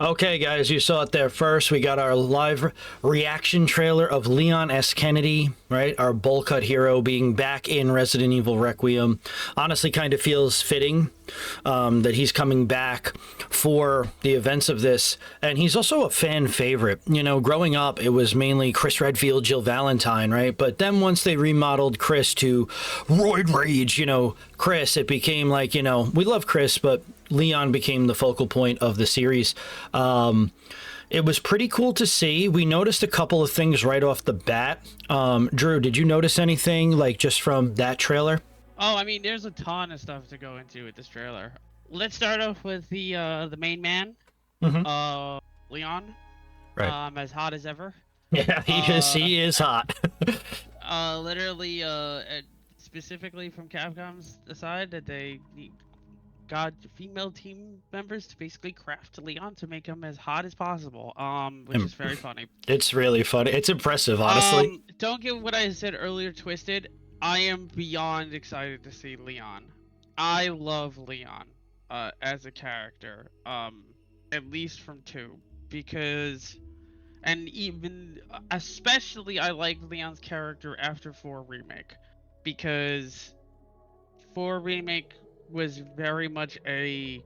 [SPEAKER 1] Okay, guys, you saw it there first. We got our live reaction trailer of Leon S. Kennedy, right? Our bowl cut hero being back in Resident Evil Requiem. Honestly, kind of feels fitting that he's coming back for the events of this. And he's also a fan favorite. You know, growing up, it was mainly Chris Redfield, Jill Valentine, right? But then once they remodeled Chris to Roid Rage, you know, Chris, it became like, you know, we love Chris, but Leon became the focal point of the series. It was pretty cool to see. We noticed a couple of things right off the bat. Drew, did you notice anything like just from that trailer?
[SPEAKER 7] Oh, I mean, there's a ton of stuff to go into with this trailer. Let's start off with the main man, Leon.
[SPEAKER 1] Right.
[SPEAKER 7] As hot as ever.
[SPEAKER 1] Yeah, he is hot.
[SPEAKER 7] Literally, specifically from Capcom's side, that they got female team members to basically craft Leon to make him as hot as possible, which is very funny.
[SPEAKER 1] It's really funny. It's impressive, honestly.
[SPEAKER 7] Don't get what I said earlier twisted. I am beyond excited to see Leon. I love Leon as a character, at least from 2, because, and even especially I like Leon's character after 4 Remake, because 4 Remake was very much a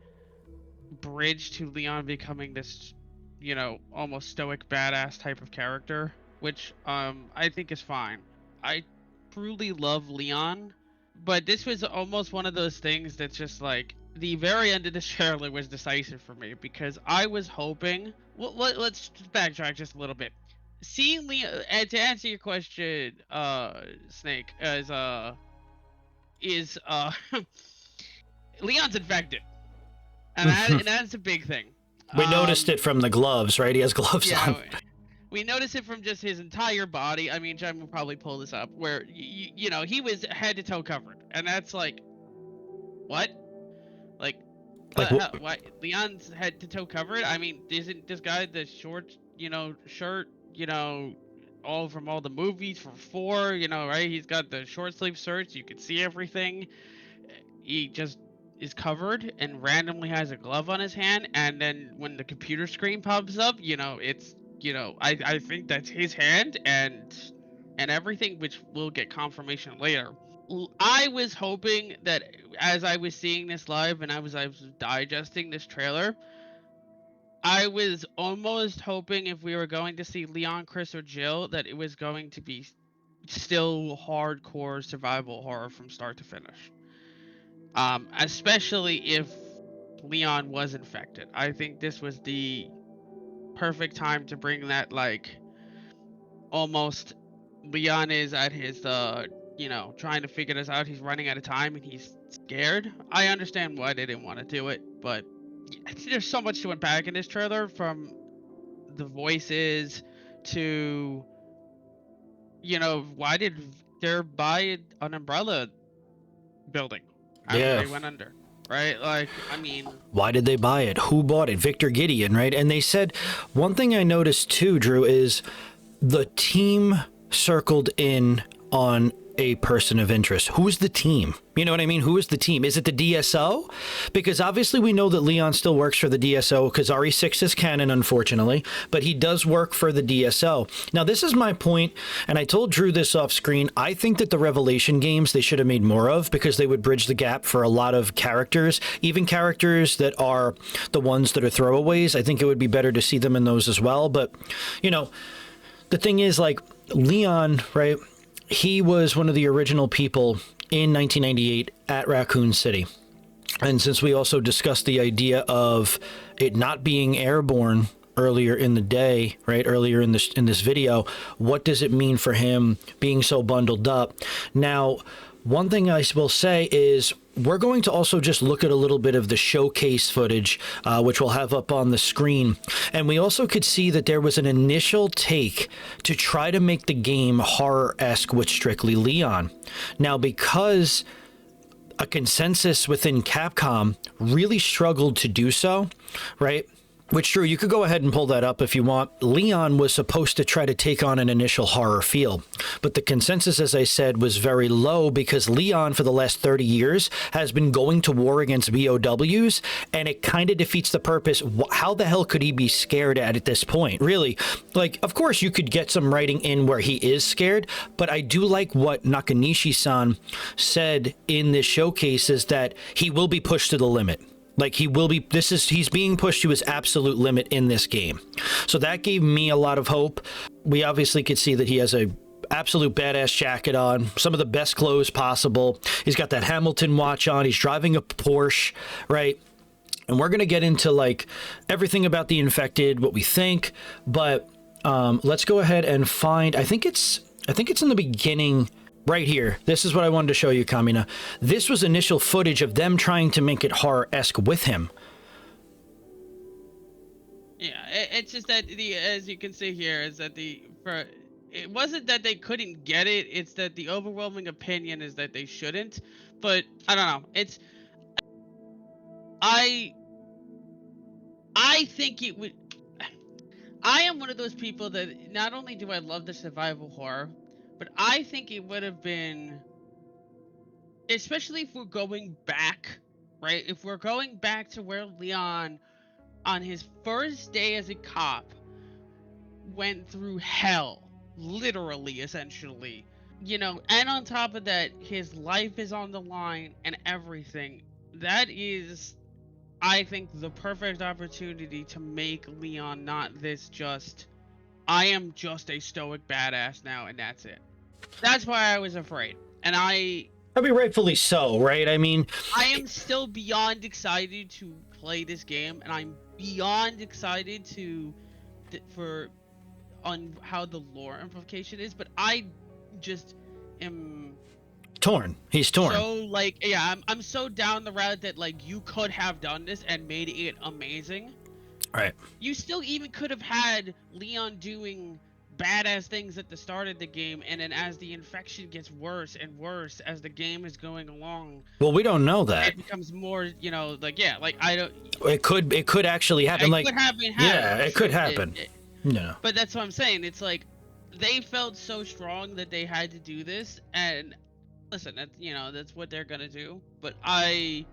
[SPEAKER 7] bridge to Leon becoming this, you know, almost stoic badass type of character, which I think is fine. I truly love Leon, but this was almost one of those things that's just like the very end of the trailer was decisive for me, because I was hoping, well, let's backtrack just a little bit. Seeing Leon, and to answer your question, Snake, is Leon's infected, and that's a big thing.
[SPEAKER 1] We noticed it from the gloves, right? He has gloves on.
[SPEAKER 7] We noticed it from just his entire body. I mean, John will probably pull this up, where you know, he was head to toe covered, and that's like, what? Like what? Leon's head to toe covered? I mean, isn't this guy the short, you know, shirt, you know, all from all the movies for 4, you know, right? He's got the short sleeve shirts, you can see everything. He just is covered and randomly has a glove on his hand, and then when the computer screen pops up, you know, it's, you know, I think that's his hand and everything, which we'll get confirmation later. I was hoping that as I was seeing this live and I was digesting this trailer, I was almost hoping if we were going to see Leon, Chris, or Jill, that it was going to be still hardcore survival horror from start to finish. Especially if Leon was infected. I think this was the perfect time to bring that, like, almost Leon is at his you know, trying to figure this out. He's running out of time and he's scared. I understand why they didn't want to do it, but there's so much to unpack in this trailer, from the voices to, you know, why did they buy an umbrella building after they went under? Right? Like, I mean,
[SPEAKER 1] why did they buy it? Who bought it? Victor Gideon, right? And they said, one thing I noticed too, Drew, is the team circled in on a person of interest. Who's the team? You know what I mean? Who is the team? Is it the DSO? Because obviously we know that Leon still works for the DSO because RE6 is canon, unfortunately, but he does work for the DSO. Now, this is my point, and I told Drew this off screen. I think that the Revelation games they should have made more of, because they would bridge the gap for a lot of characters, even characters that are the ones that are throwaways. I think it would be better to see them in those as well. But, you know, the thing is, like, Leon, right? He was one of the original people in 1998 at Raccoon City. And since we also discussed the idea of it not being airborne earlier in the day, right, earlier in this video, what does it mean for him being so bundled up? Now, one thing I will say is we're going to also just look at a little bit of the showcase footage, which we'll have up on the screen. And we also could see that there was an initial take to try to make the game horror-esque with strictly Leon. Now, because a consensus within Capcom really struggled to do so, right? Which, Drew, you could go ahead and pull that up if you want. Leon was supposed to try to take on an initial horror feel, but the consensus, as I said, was very low because Leon, for the last 30 years, has been going to war against BOWs, and it kind of defeats the purpose. How the hell could he be scared at this point? Really? Like, of course, you could get some writing in where he is scared, but I do like what Nakanishi-san said in this showcase, is that he will be pushed to the limit. Like, he will be, he's being pushed to his absolute limit in this game. So that gave me a lot of hope. We obviously could see that he has a absolute badass jacket on, some of the best clothes possible. He's got that Hamilton watch on. He's driving a Porsche, right? And we're going to get into, like, everything about the infected, what we think. But let's go ahead and find, I think it's in the beginning. Right here. This is what I wanted to show you, Kamina. This was initial footage of them trying to make it horror-esque with him.
[SPEAKER 7] Yeah, it's just that as you can see here, is that it wasn't that they couldn't get it, it's that the overwhelming opinion is that they shouldn't. But I don't know. I think it would. I am one of those people that not only do I love the survival horror, but I think it would have been, especially if we're going back, right? If we're going back to where Leon, on his first day as a cop, went through hell, literally, essentially, you know, and on top of that, his life is on the line and everything. That is, I think, the perfect opportunity to make Leon not this just, I am just a stoic badass now, and that's it. That's why I was afraid. And I
[SPEAKER 1] mean, rightfully so, right? I mean,
[SPEAKER 7] I am still beyond excited to play this game, and I'm beyond excited on how the lore implication is, but I just am
[SPEAKER 1] torn. He's torn.
[SPEAKER 7] So, like, yeah, I'm so down the route that, like, you could have done this and made it amazing.
[SPEAKER 1] Right.
[SPEAKER 7] You still even could have had Leon doing badass things at the start of the game, and then as the infection gets worse and worse as the game is going along,
[SPEAKER 1] well, we don't know that
[SPEAKER 7] it becomes more, you know, like, yeah, like, I don't,
[SPEAKER 1] it could actually happen.
[SPEAKER 7] It could happen,
[SPEAKER 1] yeah, it could happen. No,
[SPEAKER 7] but that's what I'm saying. It's like they felt so strong that they had to do this, and listen, that, you know, that's what they're gonna do. But I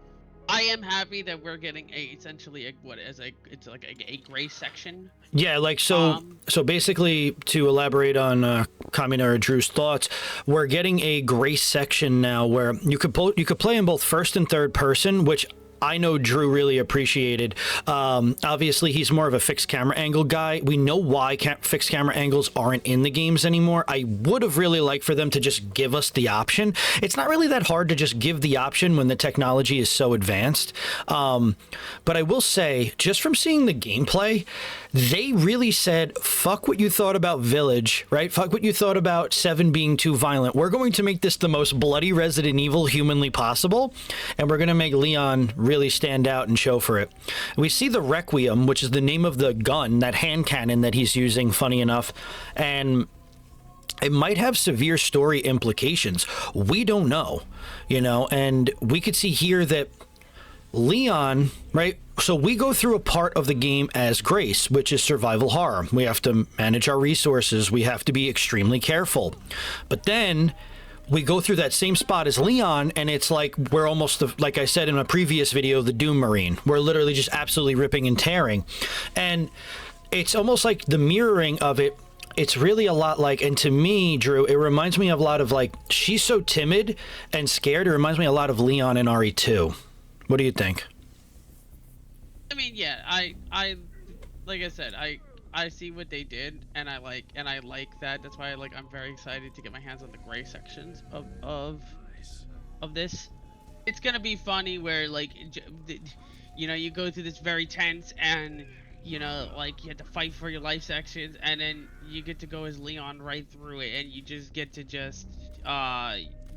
[SPEAKER 7] am happy that we're getting essentially it's like a gray section.
[SPEAKER 1] Yeah, like, so basically, to elaborate on Kamina or Drew's thoughts, we're getting a gray section now where you could play in both first and third person, which I know Drew really appreciated. Obviously, he's more of a fixed camera angle guy. We know why fixed camera angles aren't in the games anymore. I would have really liked for them to just give us the option. It's not really that hard to just give the option when the technology is so advanced. But I will say, just from seeing the gameplay, they really said, fuck what you thought about Village, right? Fuck what you thought about 7 being too violent. We're going to make this the most bloody Resident Evil humanly possible, and we're going to make Leon really stand out and show for it. We see the Requiem, which is the name of the gun, that hand cannon that he's using, funny enough, and it might have severe story implications. We don't know, you know, and we could see here that Leon, right? So we go through a part of the game as Grace, which is survival horror. We have to manage our resources. We have to be extremely careful. But then we go through that same spot as Leon, and it's like we're almost, like I said in a previous video, the Doom Marine. We're literally just absolutely ripping and tearing. And it's almost like the mirroring of it. It's really a lot like, and to me, Drew, it reminds me of a lot of like, she's so timid and scared. It reminds me a lot of Leon in RE2. What do you think?
[SPEAKER 7] I mean, yeah, I like I said, I see what they did, and I like that. That's why I'm very excited to get my hands on the gray sections of this. It's gonna be funny where you know, you go through this very tense and you know, like you have to fight for your life sections, and then you get to go as Leon right through it, and you just get to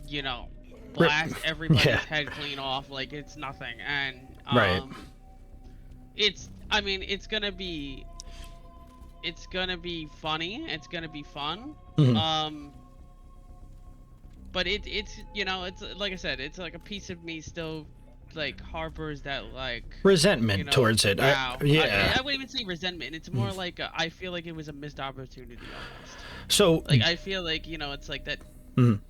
[SPEAKER 7] you know, blast everybody's head clean off like it's nothing. And
[SPEAKER 1] right.
[SPEAKER 7] I mean, it's gonna be funny. It's gonna be fun.
[SPEAKER 1] Mm-hmm.
[SPEAKER 7] But it's you know, it's like I said, it's like a piece of me still like harbors that like
[SPEAKER 1] resentment,
[SPEAKER 7] you know,
[SPEAKER 1] towards it.
[SPEAKER 7] I wouldn't even say resentment. It's more like I feel like it was a missed opportunity almost.
[SPEAKER 1] So
[SPEAKER 7] like I feel like, you know, it's like that.
[SPEAKER 1] Mm-hmm.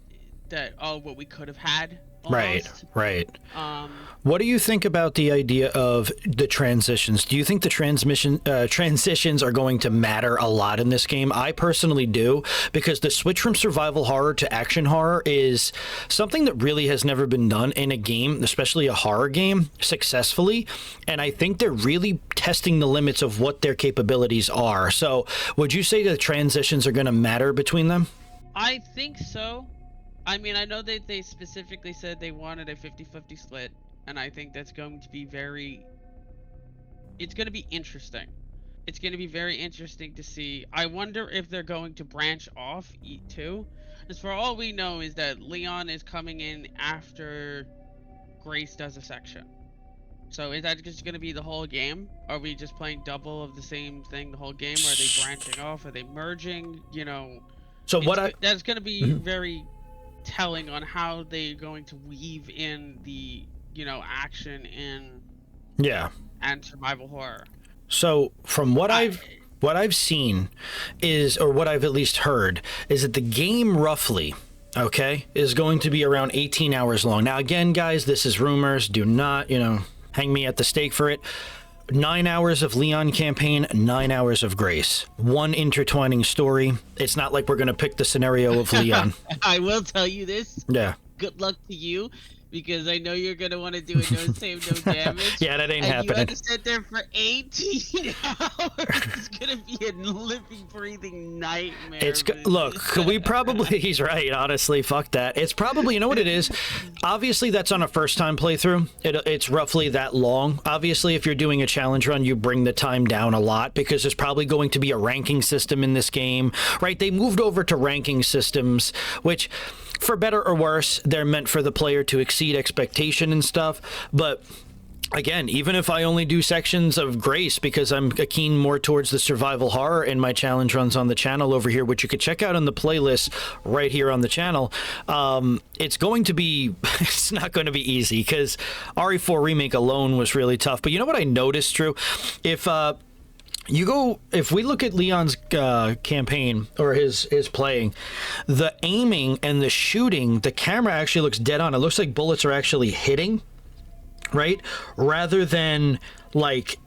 [SPEAKER 7] That what we could have had.
[SPEAKER 1] Almost. Right.
[SPEAKER 7] Right.
[SPEAKER 1] What do you think about the idea of the transitions? Do you think the transitions are going to matter a lot in this game? I personally do, because the switch from survival horror to action horror is something that really has never been done in a game, especially a horror game, successfully. And I think they're really testing the limits of what their capabilities are. So would you say the transitions are going to matter between them?
[SPEAKER 7] I think so. I mean, I know that they specifically said they wanted a 50-50 split, and I think that's going to be it's going to be interesting. It's going to be very interesting to see. I wonder if they're going to branch off too. As for all we know is that Leon is coming in after Grace does a section. So is that just going to be the whole game? Are we just playing double of the same thing the whole game? Or are they branching off? Are they merging? You know,
[SPEAKER 1] so
[SPEAKER 7] that's going to be very telling on how they're going to weave in the, you know, action in and survival horror.
[SPEAKER 1] So from what I've seen is, or what I've at least heard, is that the game roughly, okay, is going to be around 18 hours long. Now again, guys, this is rumors. Do not, you know, hang me at the stake for it. 9 hours of Leon campaign, 9 hours of Grace. One intertwining story. It's not like we're going to pick the scenario of Leon.
[SPEAKER 7] I will tell you this.
[SPEAKER 1] Yeah.
[SPEAKER 7] Good luck to you, because I know you're going to want to do a no save, no damage.
[SPEAKER 1] Yeah, that ain't happening.
[SPEAKER 7] You have to sit there for 18 hours. It's going to be a living, breathing nightmare.
[SPEAKER 1] Look, we probably, he's right, honestly, fuck that. It's probably, you know what it is? Obviously, that's on a first-time playthrough. It's roughly that long. Obviously, if you're doing a challenge run, you bring the time down a lot, because there's probably going to be a ranking system in this game, right? They moved over to ranking systems, which, for better or worse, they're meant for the player to exceed expectation and stuff. But again, even if I only do sections of Grace, because I'm keen more towards the survival horror in my challenge runs on the channel over here, which you could check out on the playlist right here on the channel, it's going to be, it's not going to be easy, because RE4 Remake alone was really tough. But you know what I noticed, Drew? If we look at Leon's campaign, or his playing, the aiming and the shooting, the camera actually looks dead on. It looks like bullets are actually hitting, right? Rather than like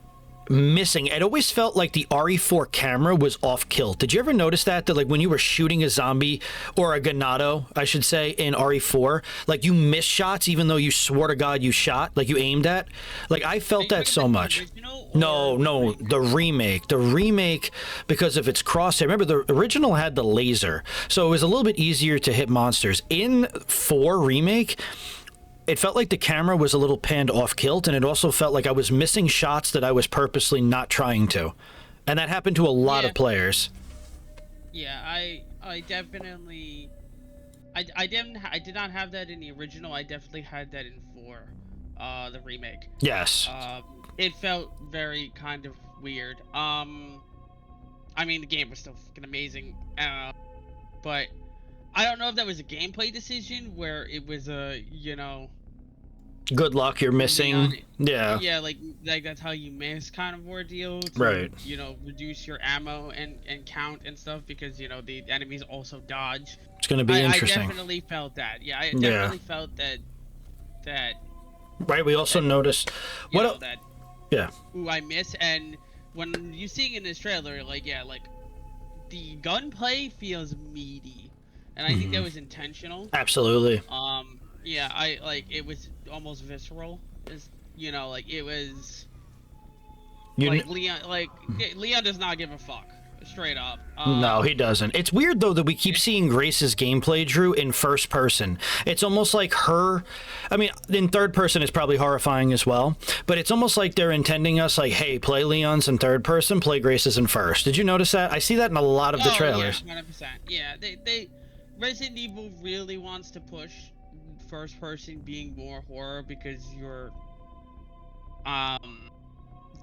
[SPEAKER 1] missing. It always felt like the RE4 camera was off kilt. Did you ever notice that like when you were shooting a zombie, or a ganado, I should say, in RE4, like you missed shots even though you swore to God you shot, like you aimed at? Like I felt that so much. No, the remake. The remake, because of its crosshair. Remember, the original had the laser, so it was a little bit easier to hit monsters. In 4 Remake, it felt like the camera was a little panned off kilt, and it also felt like I was missing shots that I was purposely not trying to. And that happened to a lot
[SPEAKER 7] Yeah.
[SPEAKER 1] of players.
[SPEAKER 7] Yeah, I definitely, I did not have that in the original. I definitely had that in 4, the remake.
[SPEAKER 1] Yes.
[SPEAKER 7] It felt very kind of weird. I mean, the game was still fucking amazing. But I don't know if that was a gameplay decision where it was a, you know,
[SPEAKER 1] Good luck, you're missing. Yeah.
[SPEAKER 7] yeah, like that's how you miss kind of ordeal to,
[SPEAKER 1] Right.
[SPEAKER 7] you know, reduce your ammo and count and stuff because, you know, the enemies also dodge.
[SPEAKER 1] It's going to be interesting.
[SPEAKER 7] I definitely felt that. Yeah, I definitely felt that
[SPEAKER 1] Right, we also noticed what
[SPEAKER 7] that
[SPEAKER 1] yeah.
[SPEAKER 7] ooh, I miss. And when you seeing in this trailer, like, yeah, like the gunplay feels meaty, and I think that was intentional.
[SPEAKER 1] Absolutely.
[SPEAKER 7] Yeah, I like it was almost visceral. Is, you know, like it was like Leon does not give a fuck, straight up.
[SPEAKER 1] No, he doesn't. It's weird though that we keep seeing Grace's gameplay, Drew, in first person. It's almost like her. I mean, in third person it's probably horrifying as well, but it's almost like they're intending us like, hey, play Leon's in third person, play Grace's in first. Did you notice that? I see that in a lot of the trailers.
[SPEAKER 7] Yeah, 100%. Yeah, they Resident Evil really wants to push first person being more horror because you're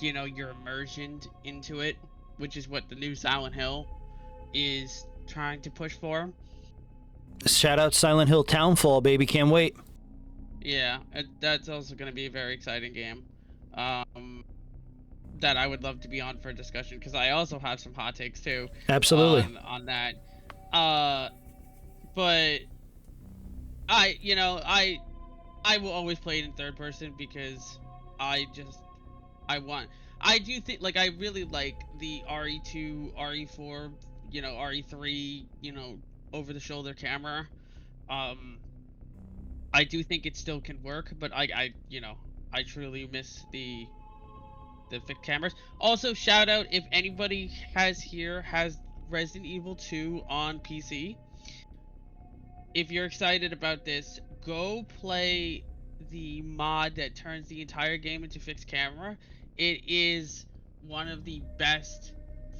[SPEAKER 7] you know, you're immersioned into it, which is what the new Silent Hill is trying to push for.
[SPEAKER 1] Shout out Silent Hill Townfall, baby, can't wait.
[SPEAKER 7] Yeah, that's also going to be a very exciting game that I would love to be on for a discussion because I also have some hot takes too.
[SPEAKER 1] Absolutely.
[SPEAKER 7] On that. But I will always play it in third person because I do think, like, I really like the RE2, RE4, you know, RE3, you know, over the shoulder camera. I do think it still can work, but I truly miss the fixed cameras. Also, shout out if anybody has Resident Evil 2 on PC. If you're excited about this, go play the mod that turns the entire game into fixed camera. It is one of the best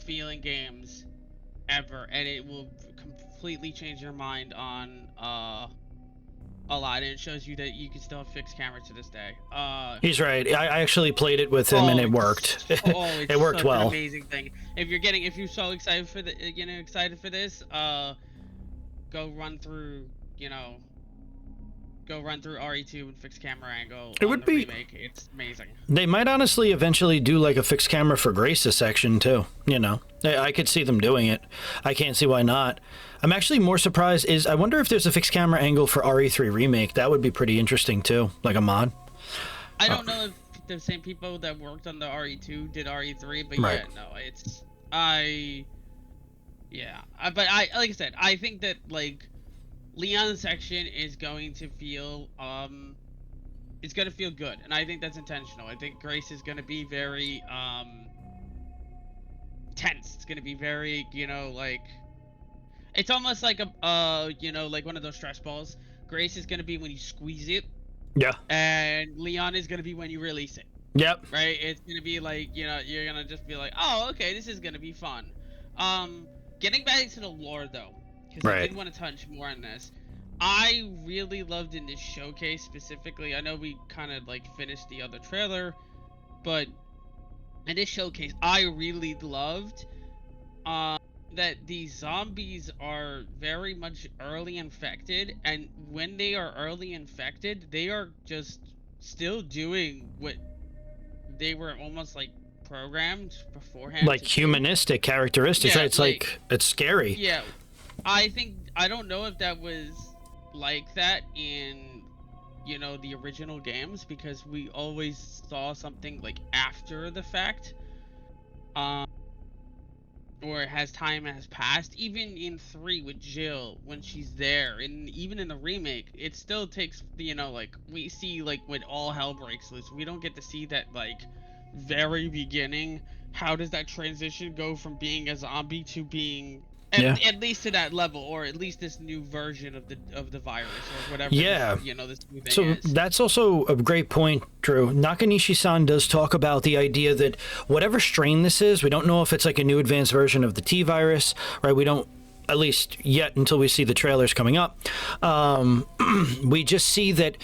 [SPEAKER 7] feeling games ever, and it will completely change your mind on a lot, and it shows you that you can still have fixed camera to this day.
[SPEAKER 1] He's right. I actually played it with him and it worked.
[SPEAKER 7] It's
[SPEAKER 1] it worked well.
[SPEAKER 7] An amazing thing. If you're so excited for this, go run through RE2 and fixed camera angle.
[SPEAKER 1] It would be
[SPEAKER 7] remake. It's amazing.
[SPEAKER 1] They might honestly eventually do like a fixed camera for Grace's section too. You know, I could see them doing it. I can't see why not. I'm actually more surprised I wonder if there's a fixed camera angle for RE3 remake. That would be pretty interesting too, like a mod.
[SPEAKER 7] I don't know if the same people that worked on the RE2 did RE3, but
[SPEAKER 1] right.
[SPEAKER 7] Yeah, no, but like I said, I think that like Leon's section is going to feel it's gonna feel good, and I think that's intentional. I think Grace is gonna be very tense. It's gonna be very, you know, like it's almost like a you know, like one of those stress balls. Grace is gonna be when you squeeze it.
[SPEAKER 1] Yeah.
[SPEAKER 7] And Leon is gonna be when you release it.
[SPEAKER 1] Yep.
[SPEAKER 7] Right? It's gonna be like, you know, you're gonna just be like, oh, okay, this is gonna be fun. Getting back to the lore though, because I did want to touch more on this. I really loved in this showcase specifically. I know we kind of like finished the other trailer, but in this showcase, I really loved that these zombies are very much early infected, and when they are early infected, they are just still doing what they were almost like programmed beforehand.
[SPEAKER 1] Like humanistic characteristics,
[SPEAKER 7] yeah,
[SPEAKER 1] right? It's like it's scary.
[SPEAKER 7] Yeah, I don't know if that was like that in, you know, the original games, because we always saw something like after the fact, or as time has passed. Even in 3 with Jill, when she's there, and even in the remake, it still takes, you know, like we see like when all hell breaks loose, we don't get to see that like very beginning. How does that transition go from being a zombie to being At least to that level, or at least this new version of the virus or whatever.
[SPEAKER 1] Yeah.
[SPEAKER 7] This new thing
[SPEAKER 1] So
[SPEAKER 7] is.
[SPEAKER 1] that's also a great point, Drew. Nakanishi-san does talk about the idea that whatever strain this is, we don't know if it's like a new advanced version of the T virus, right? We don't, at least yet, until we see the trailers coming up. We just see that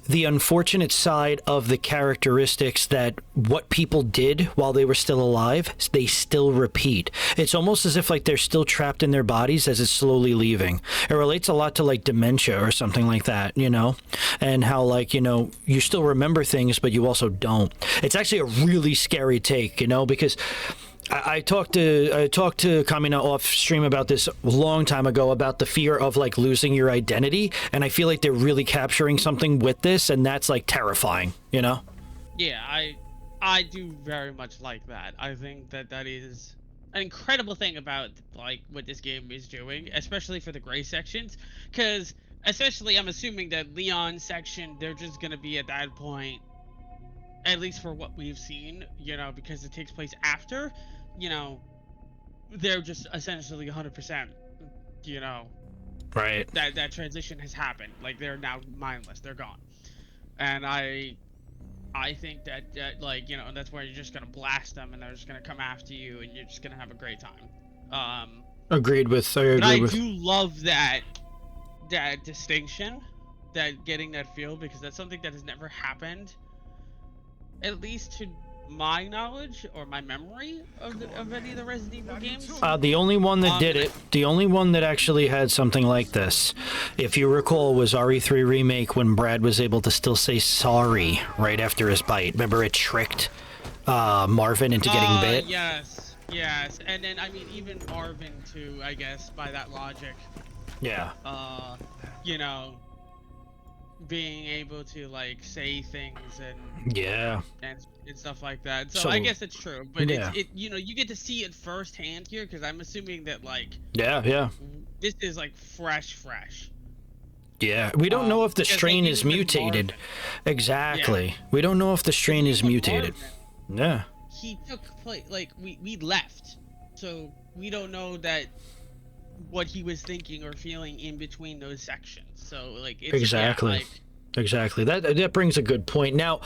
[SPEAKER 1] the unfortunate side of the characteristics that what people did while they were still alive, they still repeat. It's almost as if like they're still trapped in their bodies as it's slowly leaving. It relates a lot to like dementia or something like that, you know, and how like, you know, you still remember things, but you also don't. It's actually a really scary take, you know, because I talked to Kamina off stream about this a long time ago about the fear of like losing your identity, and I feel like they're really capturing something with this, and that's like terrifying, you know?
[SPEAKER 7] Yeah, I do very much like that. I think that is an incredible thing about like what this game is doing, especially for the gray sections, because especially I'm assuming that Leon's section, they're just gonna be at that point, at least for what we've seen, you know, because it takes place after, you know, they're just essentially 100%, you know,
[SPEAKER 1] right.
[SPEAKER 7] That transition has happened. Like, they're now mindless, they're gone. And I think that like, you know, that's where you're just gonna blast them and they're just gonna come after you and you're just gonna have a great time.
[SPEAKER 1] Agreed with.
[SPEAKER 7] But I do love that distinction, that getting that feel, because that's something that has never happened, at least to my knowledge or my memory of any of the Resident Evil games.
[SPEAKER 1] The only one that did it, the only one that actually had something like this, if you recall, was RE3 Remake, when Brad was able to still say sorry right after his bite. Remember, it tricked Marvin into getting bit?
[SPEAKER 7] Yes. And then, I mean, even Marvin too, I guess, by that logic.
[SPEAKER 1] Yeah.
[SPEAKER 7] You know, being able to like say things and stuff like that. So I guess it's true, but
[SPEAKER 1] yeah.
[SPEAKER 7] it you know, you get to see it firsthand here, because I'm assuming that like this is like fresh.
[SPEAKER 1] Yeah, we don't know if the strain is mutated. Exactly. Yeah. We don't know if the strain is mutated. Yeah.
[SPEAKER 7] He took place, like we left, so we don't know that what he was thinking or feeling in between those sections. So like it's,
[SPEAKER 1] exactly. Exactly. That brings a good point. Now,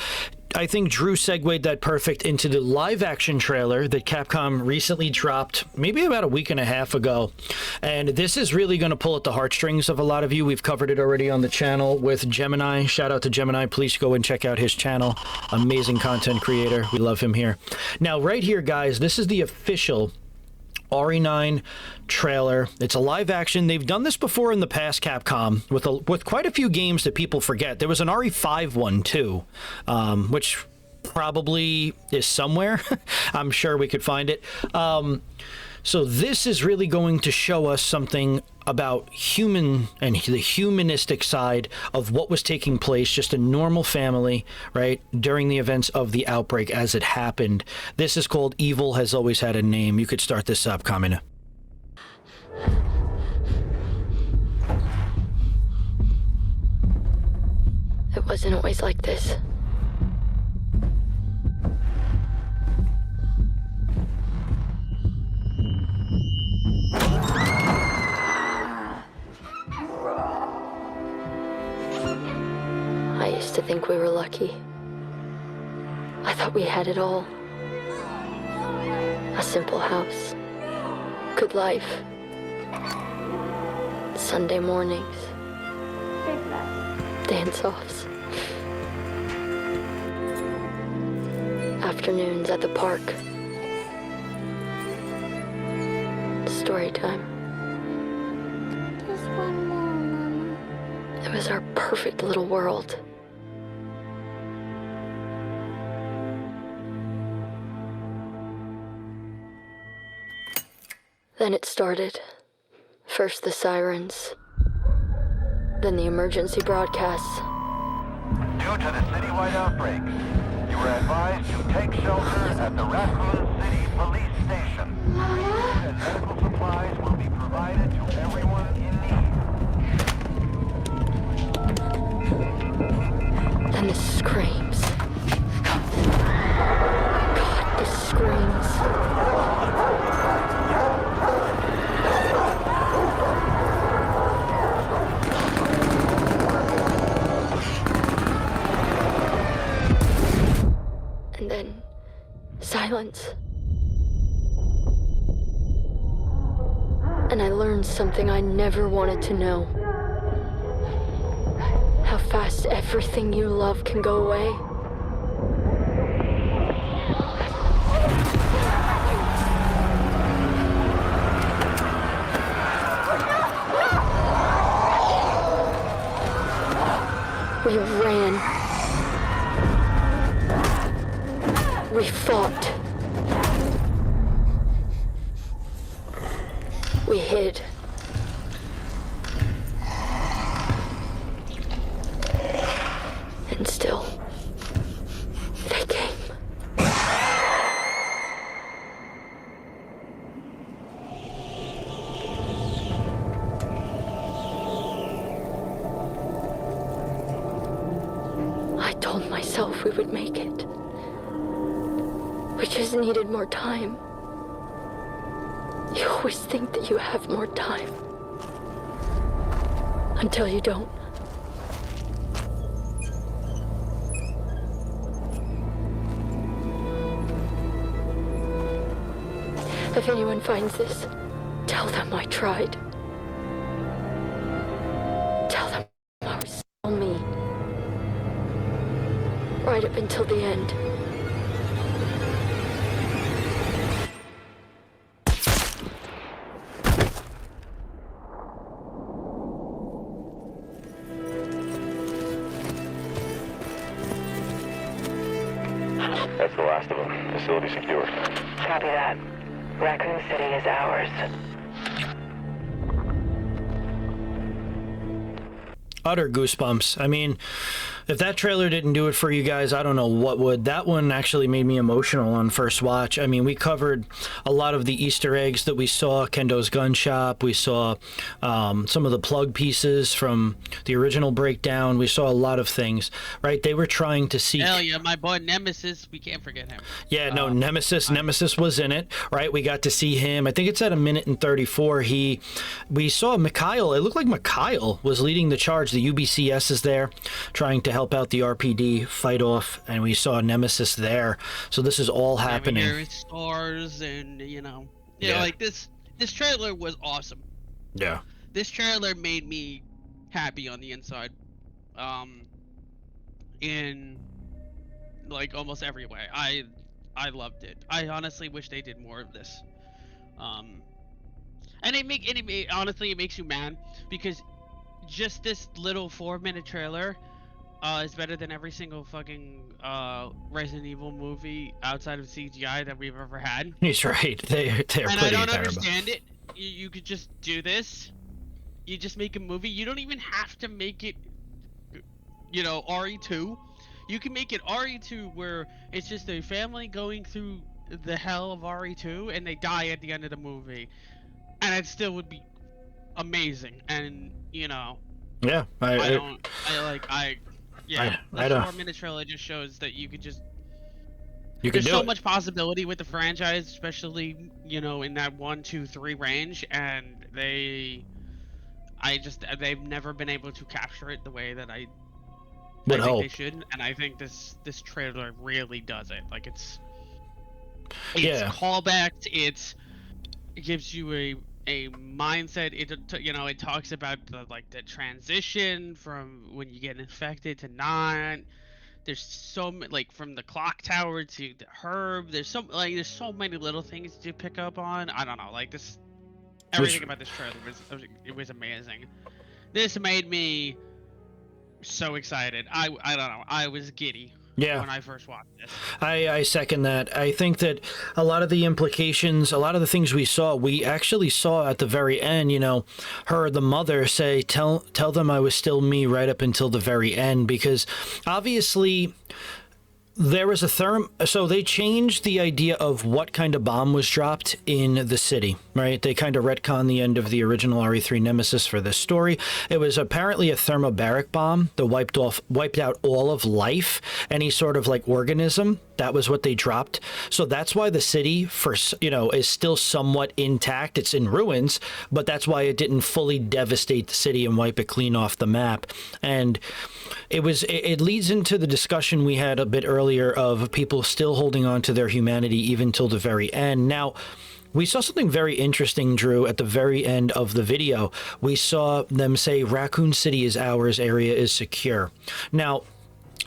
[SPEAKER 1] I think Drew segued that perfect into the live action trailer that Capcom recently dropped maybe about a week and a half ago. And this is really going to pull at the heartstrings of a lot of you. We've covered it already on the channel with Gemini. Shout out to Gemini. Please go and check out his channel. Amazing content creator. We love him here. Now, right here, guys, this is the official RE9 trailer. It's a live action. They've done this before in the past, Capcom, with quite a few games that people forget. There was an RE5 one too, which probably is somewhere. I'm sure we could find it. So this is really going to show us something about human and the humanistic side of what was taking place, just a normal family, right, during the events of the outbreak as it happened. This is called Evil Has Always Had a Name. You could start this up, Kamina.
[SPEAKER 9] It wasn't always like this. I used to think we were lucky. I thought we had it all. A simple house, good life, Sunday mornings, dance-offs, afternoons at the park, story time.
[SPEAKER 10] Just one more, Mama.
[SPEAKER 9] It was our perfect little world. Then it started. First the sirens, then the emergency broadcasts.
[SPEAKER 11] Due to the citywide outbreak, you were advised to take shelter at the Raccoon City Police Station. Food and medical supplies will be provided to everyone in need.
[SPEAKER 9] Then the screams. God, the screams. And then silence. And I learned something I never wanted to know. How fast everything you love can go away. We ran. We fought. We hid. And still, they came. I told myself we would make it. We just needed more time. You always think that you have more time. Until you don't. If anyone finds this, tell them I tried. Tell them I was still me. Right up until the end.
[SPEAKER 11] That's the last of them. Facility secured.
[SPEAKER 12] Copy that. Raccoon City is ours.
[SPEAKER 1] Utter goosebumps. I mean, if that trailer didn't do it for you guys, I don't know what would. That one actually made me emotional on first watch. I mean, we covered a lot of the Easter eggs that we saw, Kendo's gun shop. We saw some of the plug pieces from the original breakdown. We saw a lot of things, right? They were trying to seek...
[SPEAKER 7] Hell yeah, my boy Nemesis, we can't forget him.
[SPEAKER 1] Yeah, no, Nemesis was in it, right? We got to see him. I think it's at 1:34. We saw Mikhail. It looked like Mikhail was leading the charge. The UBCS is there, trying to help out the RPD fight off, and we saw Nemesis there. So this is all happening.
[SPEAKER 7] There is stars, and like this trailer was awesome.
[SPEAKER 1] Yeah.
[SPEAKER 7] This trailer made me happy on the inside, in like almost every way. I loved it. I honestly wish they did more of this. And honestly, it makes you mad because just this little 4-minute trailer is better than every single fucking Resident Evil movie outside of CGI that we've ever had.
[SPEAKER 1] He's right. They're
[SPEAKER 7] and
[SPEAKER 1] pretty
[SPEAKER 7] I don't
[SPEAKER 1] terrible.
[SPEAKER 7] understand it. You could just do this. You just make a movie. You don't even have to make it, RE2. You can make it RE2 where it's just a family going through the hell of RE2 and they die at the end of the movie. And it still would be amazing. And,
[SPEAKER 1] Yeah.
[SPEAKER 7] the 4-minute trailer just shows that you could just... There's so much possibility with the franchise, especially, in that 1, 2, 3 range, and they've never been able to capture it the way that I think they should, and I think this trailer really does it. Like, it's callbacks, it gives you a mindset. It talks about the transition from when you get infected to not. There's so many, from the clock tower to the herb. There's so many little things to pick up on. I don't know, everything about this trailer was amazing. This made me so excited. I don't know. I was giddy.
[SPEAKER 1] Yeah.
[SPEAKER 7] When I first watched this.
[SPEAKER 1] I second that. I think that a lot of the implications, a lot of the things we actually saw at the very end, the mother say, tell them I was still me right up until the very end, because obviously there was so they changed the idea of what kind of bomb was dropped in the city, right? They kind of retconned the end of the original RE3 Nemesis for this story. It was apparently a thermobaric bomb that wiped out all of life, any sort of organism. That was what they dropped. So that's why the city is still somewhat intact. It's in ruins, but that's why it didn't fully devastate the city and wipe it clean off the map. And it leads into the discussion we had a bit earlier earlier of people still holding on to their humanity even till the very end. Now, we saw something very interesting, Drew, at the very end of the video. We saw them say Raccoon City is ours, area is secure. Now,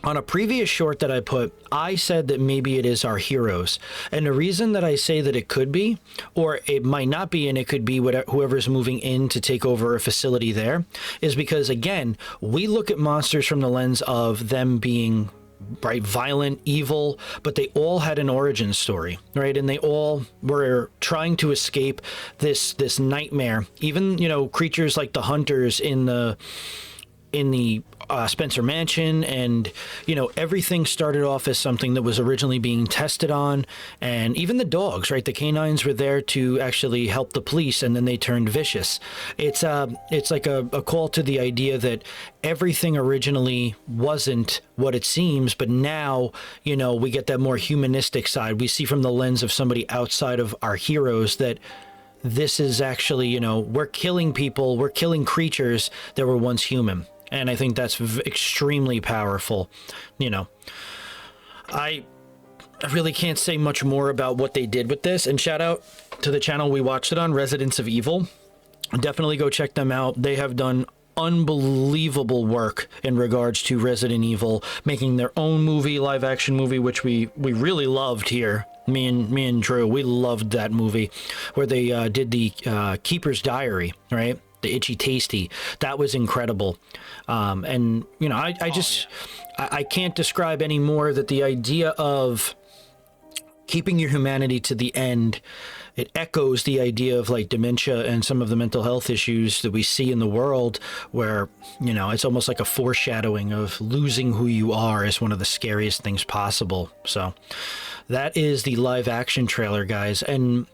[SPEAKER 1] on a previous short that I put, I said that maybe it is our heroes. And the reason that I say that it could be, or it might not be, and it could be whoever's moving in to take over a facility there, is because, again, we look at monsters from the lens of them being right, violent, evil, but they all had an origin story, right? And they all were trying to escape this nightmare. Even, you know, creatures like the hunters in the Spencer Mansion, and, you know, everything started off as something that was originally being tested on. And even the dogs, right? The canines were there to actually help the police, and then they turned vicious. It's like a call to the idea that everything originally wasn't what it seems, but now, you know, we get that more humanistic side. We see from the lens of somebody outside of our heroes that this is actually, you know, we're killing people, we're killing creatures that were once human. And I think that's extremely powerful. You know, I really can't say much more about what they did with this. And shout out to the channel we watched it on, Residents of Evil. Definitely go check them out. They have done unbelievable work in regards to Resident Evil, making their own movie, live action movie, which we really loved here. Me and Drew, we loved that movie where they did the Keeper's Diary, right? The Itchy Tasty. That was incredible. And, you know, I can't describe any more that the idea of keeping your humanity to the end, it echoes the idea of like dementia and some of the mental health issues that we see in the world, where, you know, it's almost like a foreshadowing of losing who you are is one of the scariest things possible. So that is the live action trailer, guys. And,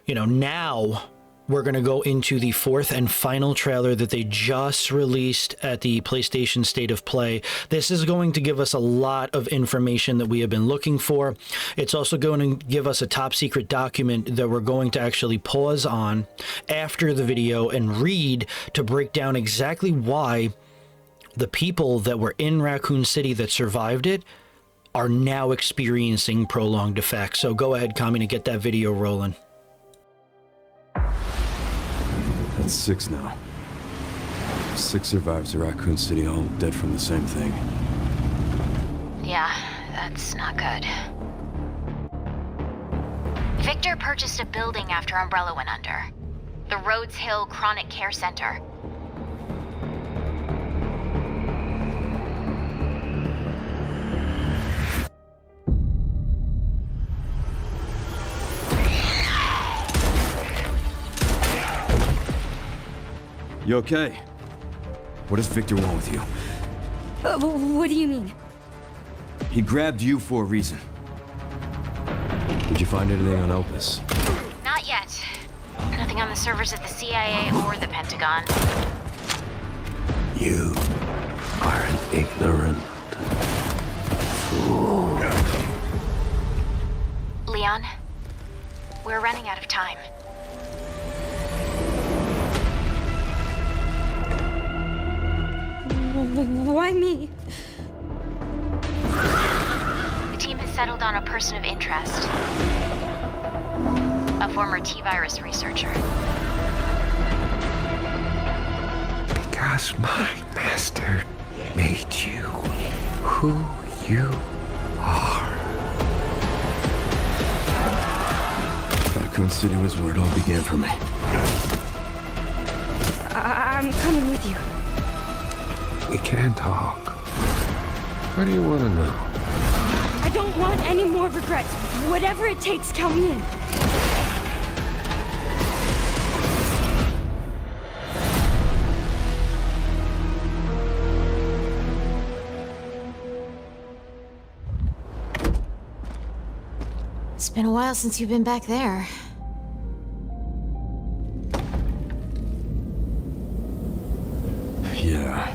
[SPEAKER 1] you know, now we're going to go into the fourth and final trailer that they just released at the PlayStation State of Play. This is going to give us a lot of information that we have been looking for. It's also going to give us a top secret document that we're going to actually pause on after the video and read to break down exactly why the people that were in Raccoon City that survived it are now experiencing prolonged effects. So go ahead, Kami, and get that video rolling.
[SPEAKER 5] That's 6 now. 6 survivors of Raccoon City, all dead from the same thing.
[SPEAKER 8] Yeah, that's not good. Victor purchased a building after Umbrella went under. The Rhodes Hill Chronic Care Center.
[SPEAKER 5] You okay? What does Victor want with you?
[SPEAKER 3] What do you mean?
[SPEAKER 5] He grabbed you for a reason. Did you find anything on Opus?
[SPEAKER 8] Not yet. Nothing on the servers at the CIA or the Pentagon.
[SPEAKER 4] You are an ignorant fool.
[SPEAKER 8] Leon, we're running out of time.
[SPEAKER 3] Why me?
[SPEAKER 8] The team has settled on a person of interest. A former T-virus researcher.
[SPEAKER 4] Because my master made you who you are.
[SPEAKER 5] Raccoon City was where it all began for me.
[SPEAKER 3] I'm coming with you.
[SPEAKER 4] We can talk. What do you want to know?
[SPEAKER 3] I don't want any more regrets. Whatever it takes, count me in.
[SPEAKER 10] It's been a while since you've been back there.
[SPEAKER 5] Yeah.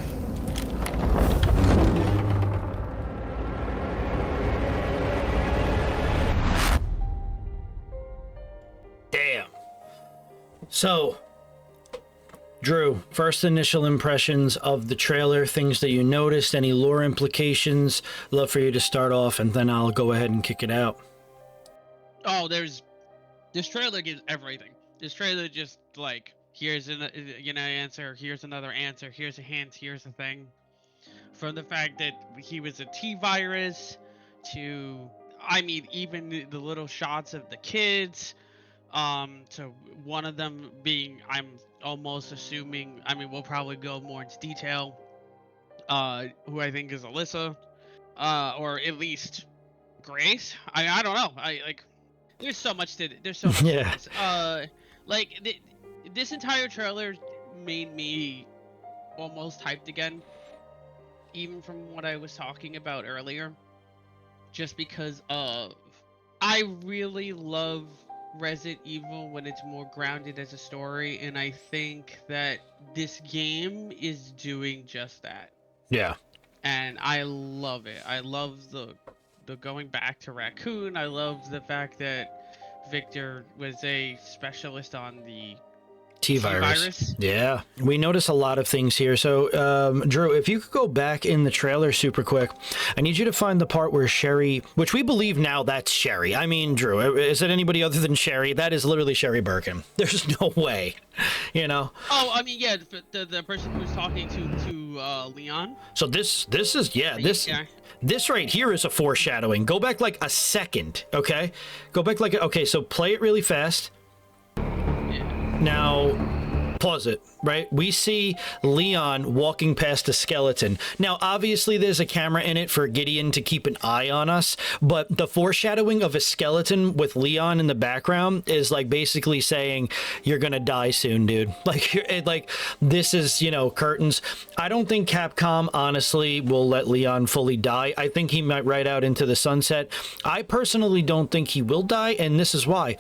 [SPEAKER 1] Damn. So, Drew, first initial impressions of the trailer, things that you noticed, any lore implications. Love for you to start off, and then I'll go ahead and kick it out.
[SPEAKER 7] Oh, this trailer gives everything. This trailer just like, here's an answer, here's another answer, here's a hint, here's a thing. From the fact that he was a T-virus to, I mean, even the little shots of the kids, to one of them being, I'm almost assuming, I mean, we'll probably go more into detail, who I think is Alyssa, or at least Grace. I don't know. There's so much to
[SPEAKER 1] Yeah.
[SPEAKER 7] this. This entire trailer made me almost hyped again, even from what I was talking about earlier, just because of, I really love Resident Evil when it's more grounded as a story, and I think that this game is doing just that.
[SPEAKER 1] Yeah.
[SPEAKER 7] And I love it. I love the going back to Raccoon. I love the fact that Victor was a specialist on the
[SPEAKER 1] T-virus. Yeah, we notice a lot of things here. So, Drew, if you could go back in the trailer super quick, I need you to find the part where Sherry, which we believe now that's Sherry. I mean, Drew, is it anybody other than Sherry? That is literally Sherry Birkin. There's no way, you know?
[SPEAKER 7] Oh, I mean, yeah, the person who's talking to Leon.
[SPEAKER 1] So this is, this right here is a foreshadowing. Go back like a second, okay? Go back like, okay, so play it really fast. Now, pause it, right? We see Leon walking past a skeleton. Now, obviously, there's a camera in it for Gideon to keep an eye on us, but the foreshadowing of a skeleton with Leon in the background is like basically saying, you're gonna die soon, dude. Like this is, you know, curtains. I don't think Capcom, honestly, will let Leon fully die. I think he might ride out into the sunset. I personally don't think he will die, and this is why.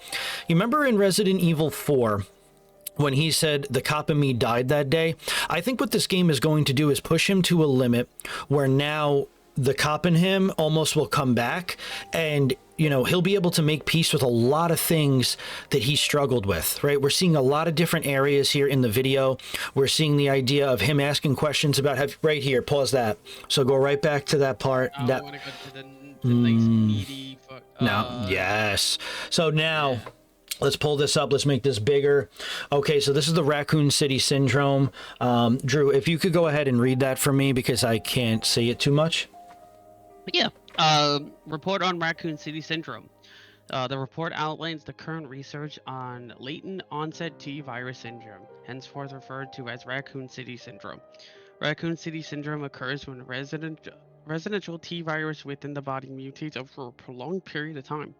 [SPEAKER 1] You remember in Resident Evil 4, when he said the cop and me died that day? I think what this game is going to do is push him to a limit where now the cop in him almost will come back, and, you know, he'll be able to make peace with a lot of things that he struggled with, right? We're seeing a lot of different areas here in the video. We're seeing the idea of him asking questions about, right here, pause that. So go right back to that part.
[SPEAKER 7] I want to go to the nice meaty...
[SPEAKER 1] No, yes. So now... Yeah. Let's pull this up. Let's make this bigger. Okay, so this is the Raccoon City Syndrome. Drew, if you could go ahead and read that for me because I can't see it too much.
[SPEAKER 7] Yeah. Report on Raccoon City Syndrome. The report outlines the current research on latent onset T-virus syndrome, henceforth referred to as Raccoon City Syndrome. Raccoon City Syndrome occurs when residential T-virus within the body mutates over a prolonged period of time.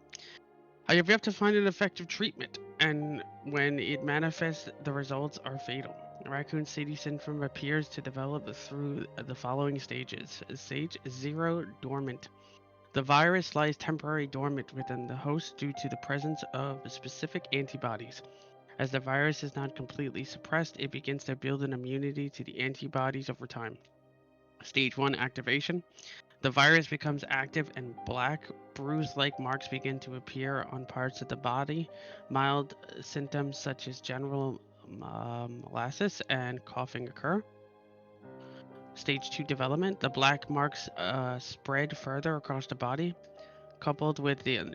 [SPEAKER 7] I have yet to find an effective treatment, and when it manifests, the results are fatal. Raccoon City Syndrome appears to develop through the following stages. Stage 0, dormant. The virus lies temporarily dormant within the host due to the presence of specific antibodies. As the virus is not completely suppressed, it begins to build an immunity to the antibodies over time. Stage 1, activation. The virus becomes active and black, bruise-like marks begin to appear on parts of the body. Mild symptoms such as general molasses and coughing occur. Stage 2, development. The black marks spread further across the body. Coupled with the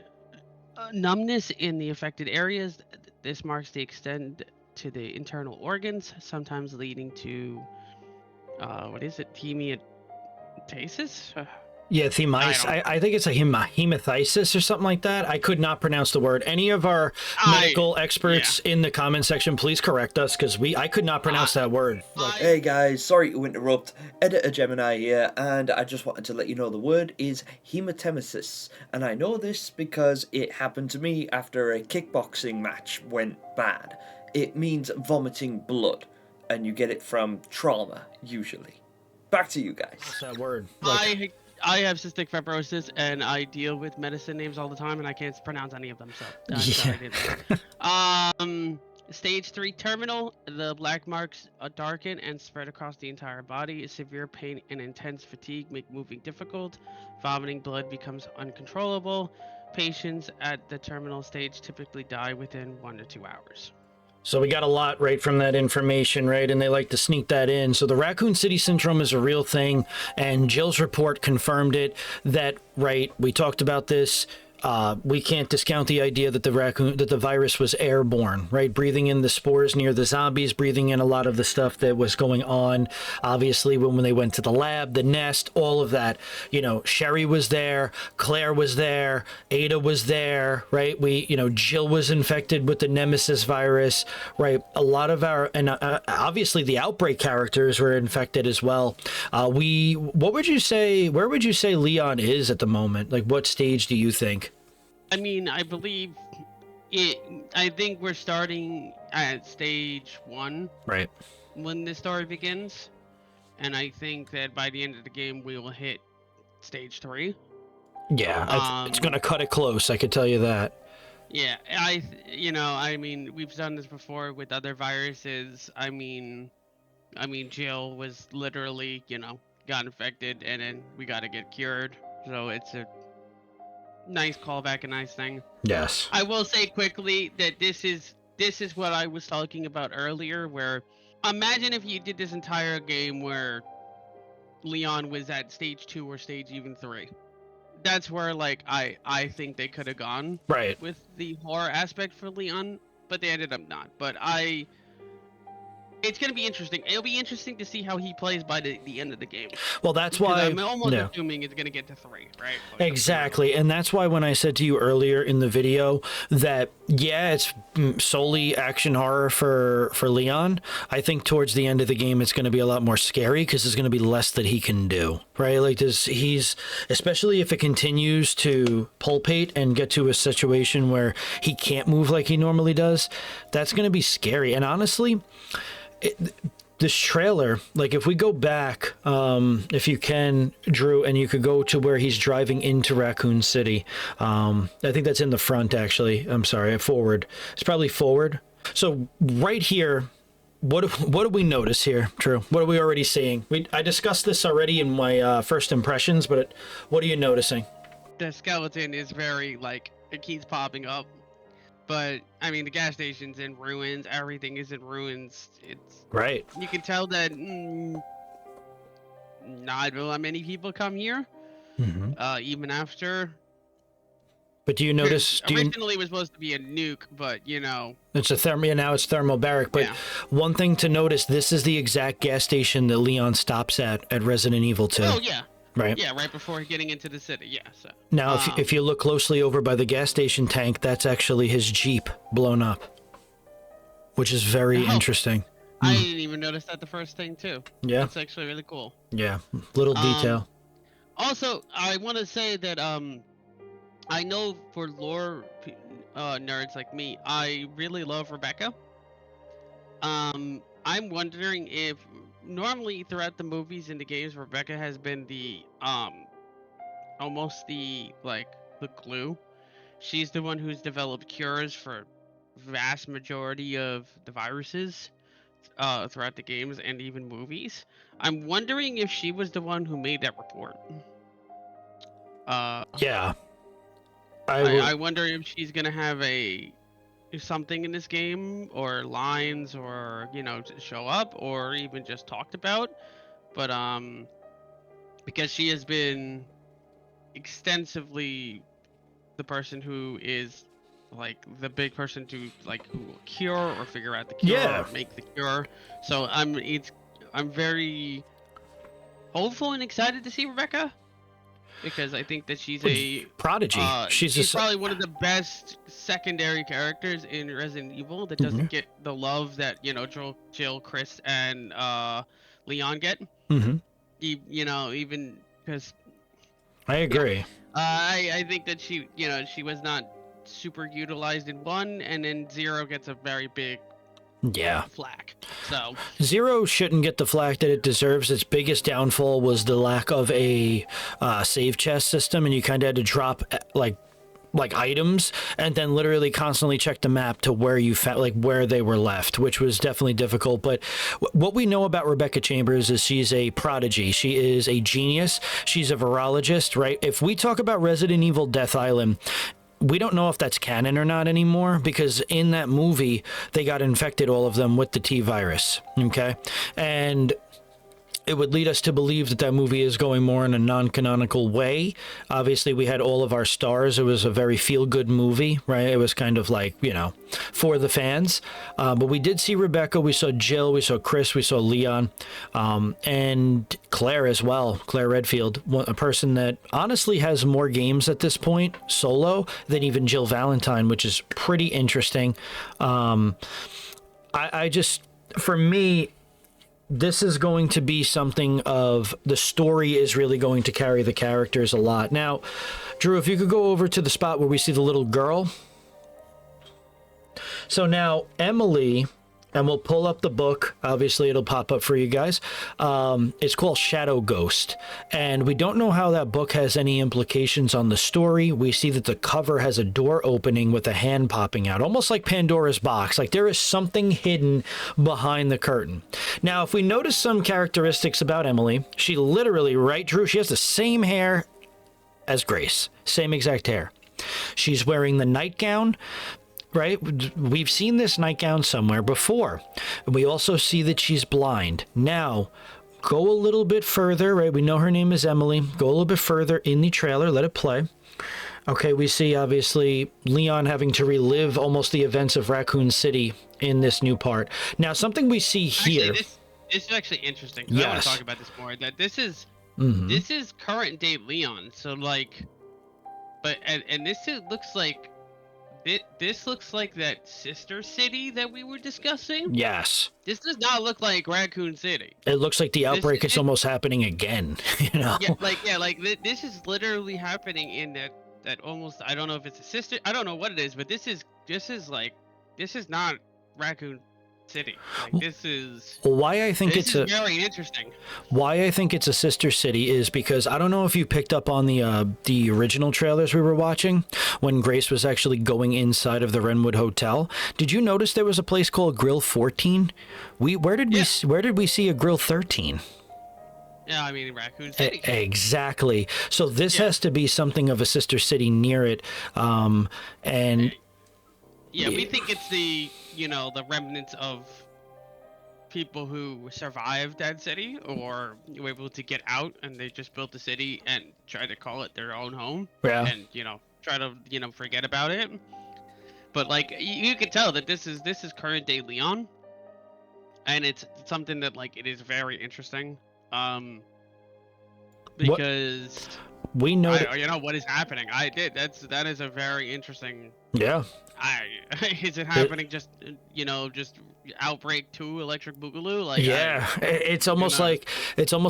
[SPEAKER 7] numbness in the affected areas, this marks the extent to the internal organs, sometimes leading to, hematasis?
[SPEAKER 1] Yeah, I think it's a hemathisis or something like that. I could not pronounce the word. Any of our medical experts in the comment section, please correct us, because I could not pronounce that word.
[SPEAKER 13] Hey guys, sorry to interrupt. Editor Gemini here, and I just wanted to let you know the word is hematemesis, and I know this because it happened to me after a kickboxing match went bad. It means vomiting blood, and you get it from trauma, usually. Back to you guys.
[SPEAKER 1] What's that word?
[SPEAKER 7] I have cystic fibrosis, and I deal with medicine names all the time, and I can't pronounce any of them, so Stage 3, terminal. The black marks darken and spread across the entire body. Severe pain and intense fatigue make moving difficult. Vomiting blood becomes uncontrollable. Patients at the terminal stage typically die within 1 to 2 hours.
[SPEAKER 1] So we got a lot right from that information, right? And they like to sneak that in. So the Raccoon City Syndrome is a real thing, and Jill's report confirmed it. That, right, we talked about this. We can't discount the idea that the virus was airborne, right? Breathing in the spores near the zombies, breathing in a lot of the stuff that was going on. Obviously, when they went to the lab, the nest, all of that. You know, Sherry was there, Claire was there, Ada was there, right? Jill was infected with the Nemesis virus, right? A lot of obviously the Outbreak characters were infected as well. Where would you say Leon is at the moment? Like, what stage do you think?
[SPEAKER 7] I mean, I believe I think we're starting at stage 1.
[SPEAKER 1] Right.
[SPEAKER 7] When the story begins. And I think that by the end of the game, we will hit stage 3.
[SPEAKER 1] Yeah, it's going to cut it close, I could tell you that.
[SPEAKER 7] Yeah, I mean, we've done this before with other viruses. I mean, Jill was literally, got infected, and then we got to get cured. So it's a nice callback, a nice thing.
[SPEAKER 1] Yes.
[SPEAKER 7] I will say quickly that this is what I was talking about earlier, where imagine if you did this entire game where Leon was at stage 2 or stage even 3. That's where I think they could have gone
[SPEAKER 1] right
[SPEAKER 7] with the horror aspect for Leon, but they ended up not. But it's going to be interesting. It'll be interesting to see how he plays by the end of the game.
[SPEAKER 1] Well, that's why
[SPEAKER 7] I'm almost assuming it's going to get to 3, right?
[SPEAKER 1] Exactly. And that's why when I said to you earlier in the video that, yeah, it's solely action horror for Leon, I think towards the end of the game it's going to be a lot more scary because there's going to be less that he can do, right? Like he's, especially if it continues to pulpate and get to a situation where he can't move like he normally does, that's going to be scary. And honestly, this trailer, like if we go back, if you can, Drew, and you could go to where he's driving into Raccoon City. I think that's in the front, actually. I'm sorry, forward. It's probably forward. So right here, what do we notice here, Drew? What are we already seeing? I discussed this already in my first impressions, but what are you noticing?
[SPEAKER 7] The skeleton is very, it keeps popping up. But, I mean, the gas station's in ruins. Everything is in ruins. It's
[SPEAKER 1] right.
[SPEAKER 7] You can tell that not many people come here, even after.
[SPEAKER 1] But do you notice?
[SPEAKER 7] Originally, it was supposed to be a nuke, but,
[SPEAKER 1] It's a now it's thermobaric. But one thing to notice, this is the exact gas station that Leon stops at Resident Evil 2.
[SPEAKER 7] Oh, yeah.
[SPEAKER 1] Right.
[SPEAKER 7] Yeah, right before getting into the city. Yeah. So
[SPEAKER 1] now, if you look closely over by the gas station tank, that's actually his Jeep blown up, which is very interesting.
[SPEAKER 7] I didn't even notice that the first thing too.
[SPEAKER 1] Yeah,
[SPEAKER 7] that's actually really cool.
[SPEAKER 1] Yeah, little detail.
[SPEAKER 7] Also, I want to say that I know for lore nerds like me, I really love Rebecca. I'm wondering if. Normally, throughout the movies and the games, Rebecca has been the, almost the glue. She's the one who's developed cures for vast majority of the viruses, throughout the games and even movies. I'm wondering if she was the one who made that report.
[SPEAKER 1] Yeah.
[SPEAKER 7] I wonder if she's gonna have something in this game or lines or to show up or even just talked about, but because she has been extensively the person who is the big person to who will cure or figure out the cure or make the cure. So I'm very hopeful and excited to see Rebecca, because I think that she's a
[SPEAKER 1] prodigy. She's
[SPEAKER 7] probably one of the best secondary characters in Resident Evil that doesn't get the love that Jill, Chris, and Leon get. Even because
[SPEAKER 1] I agree.
[SPEAKER 7] I think that she was not super utilized in 1, and then 0 gets a very big flack. So
[SPEAKER 1] 0 shouldn't get the flack that it deserves. Its biggest downfall was the lack of a save chest system, and you kind of had to drop like items and then literally constantly check the map to where you found where they were left, which was definitely difficult. But what we know about Rebecca Chambers is she's a prodigy. She is a genius. She's a virologist, right? If we talk about Resident Evil Death Island, we don't know if that's canon or not anymore, because in that movie, they got infected, all of them, with the T virus. Okay. And it would lead us to believe that that movie is going more in a non-canonical way. Obviously, we had all of our stars. It was a very feel-good movie, right? It was kind of like, you know, for the fans. But we did see Rebecca. We saw Jill. We saw Chris. We saw Leon. And Claire as well. Claire Redfield, a person that honestly has more games at this point, solo, than even Jill Valentine, which is pretty interesting. I just, for me, this is going to be something of the story is really going to carry the characters a lot. Now, Drew, if you could go over to the spot where we see the little girl. So now Emily, and we'll pull up the book. Obviously, it'll pop up for you guys. It's called Shadow Ghost. And we don't know how that book has any implications on the story. We see that the cover has a door opening with a hand popping out, almost like Pandora's box. Like there is something hidden behind the curtain. Now, if we notice some characteristics about Emily, she literally, right, Drew, she has the same hair as Grace. Same exact hair. She's wearing the nightgown. Right? We've seen this nightgown somewhere before. We also see that she's blind. Now, go a little bit further, right? We know her name is Emily. Go a little bit further in the trailer. Let it play. Okay, we see, obviously, Leon having to relive almost the events of Raccoon City in this new part. Now, something we see here...
[SPEAKER 7] Actually, this is actually interesting.
[SPEAKER 1] Yes.
[SPEAKER 7] I want to talk about this more. That this is current day Leon. So, like... But, and this looks like... This looks like that sister city that we were discussing.
[SPEAKER 1] Yes.
[SPEAKER 7] This does not look like Raccoon City.
[SPEAKER 1] It looks like the outbreak is almost happening again, you know?
[SPEAKER 7] This is literally happening in that almost, I don't know if it's a sister, I don't know what it is, but this is not Raccoon City. Like this is
[SPEAKER 1] why I think it's
[SPEAKER 7] very interesting.
[SPEAKER 1] Why I think it's a sister city is because I don't know if you picked up on the original trailers we were watching when Grace was actually going inside of the Renwood Hotel. Did you notice there was a place called Grill 14? Where did we see a Grill 13?
[SPEAKER 7] Yeah, I mean Raccoon City.
[SPEAKER 1] Exactly. So this has to be something of a sister city near it, and.
[SPEAKER 7] Yeah, we think it's the remnants of people who survived that city or were able to get out and they just built the city and tried to call it their own home.
[SPEAKER 1] Yeah.
[SPEAKER 7] And, try to, forget about it. But, like, you can tell that this is current day Leon. And it's something that, like, it is very interesting. Because...
[SPEAKER 1] We know
[SPEAKER 7] what is happening. That is a very interesting.
[SPEAKER 1] Yeah.
[SPEAKER 7] Is it happening just Outbreak 2 Electric Boogaloo? Like
[SPEAKER 1] it's almost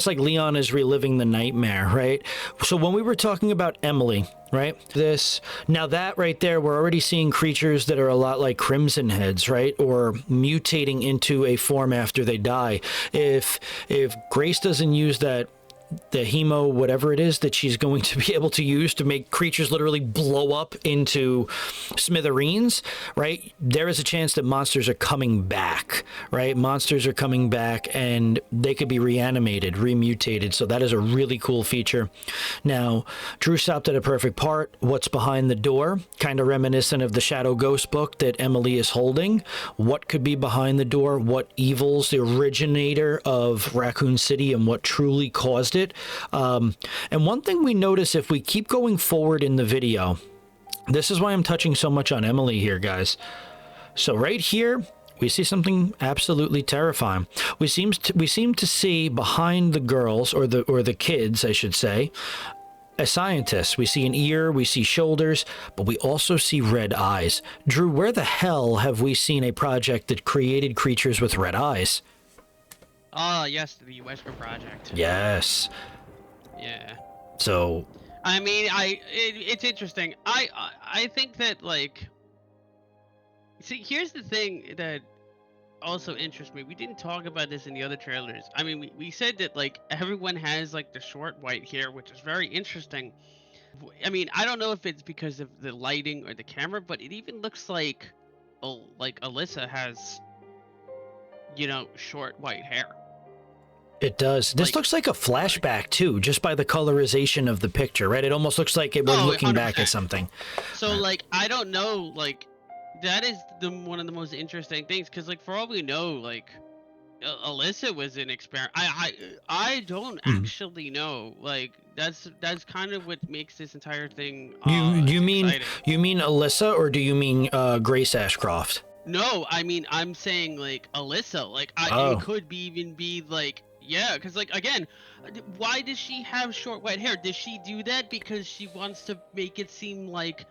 [SPEAKER 1] like Leon is reliving the nightmare, right? So when we were talking about Emily, right? That right there, we're already seeing creatures that are a lot like Crimson Heads, right? Or mutating into a form after they die. If Grace doesn't use the hemo, whatever it is that she's going to be able to use to make creatures literally blow up into smithereens, right? There is a chance that monsters are coming back, right? Monsters are coming back and they could be reanimated, remutated. So that is a really cool feature. Now, Drew stopped at a perfect part. What's behind the door? Kind of reminiscent of the Shadow Ghost book that Emily is holding. What could be behind the door? What evils, the originator of Raccoon City and what truly caused it. And one thing we notice if we keep going forward in the video, this is why I'm touching so much on Emily here, guys. So right here, we see something absolutely terrifying. We seem to see behind the girls or the kids, I should say, a scientist. We see an ear, we see shoulders, but we also see red eyes. Drew, where the hell have we seen a project that created creatures with red eyes?
[SPEAKER 7] Yes, the Wesker project.
[SPEAKER 1] Yes.
[SPEAKER 7] Yeah.
[SPEAKER 1] So.
[SPEAKER 7] I mean, it's interesting. I think that, like, see, here's the thing that also interests me. We didn't talk about this in the other trailers. I mean, we said that, like, everyone has, like, the short white hair, which is very interesting. I mean, I don't know if it's because of the lighting or the camera, but it even looks like Alyssa has, short white hair.
[SPEAKER 1] It does. This looks like a flashback too, just by the colorization of the picture, right? It almost looks like we're looking
[SPEAKER 7] 100%.
[SPEAKER 1] back at something.
[SPEAKER 7] So like, I don't know, like, that is one of the most interesting things, because like, for all we know, like, Alyssa was an experiment. I don't actually know. Like, that's kind of what makes this entire thing.
[SPEAKER 1] You mean
[SPEAKER 7] exciting.
[SPEAKER 1] you mean Alyssa, or do you mean Grace Ashcroft?
[SPEAKER 7] No, I mean, I'm saying like Alyssa. Like, it could even be like, yeah, because like, again, why does she have short white hair? Does she do that because she wants to make it seem like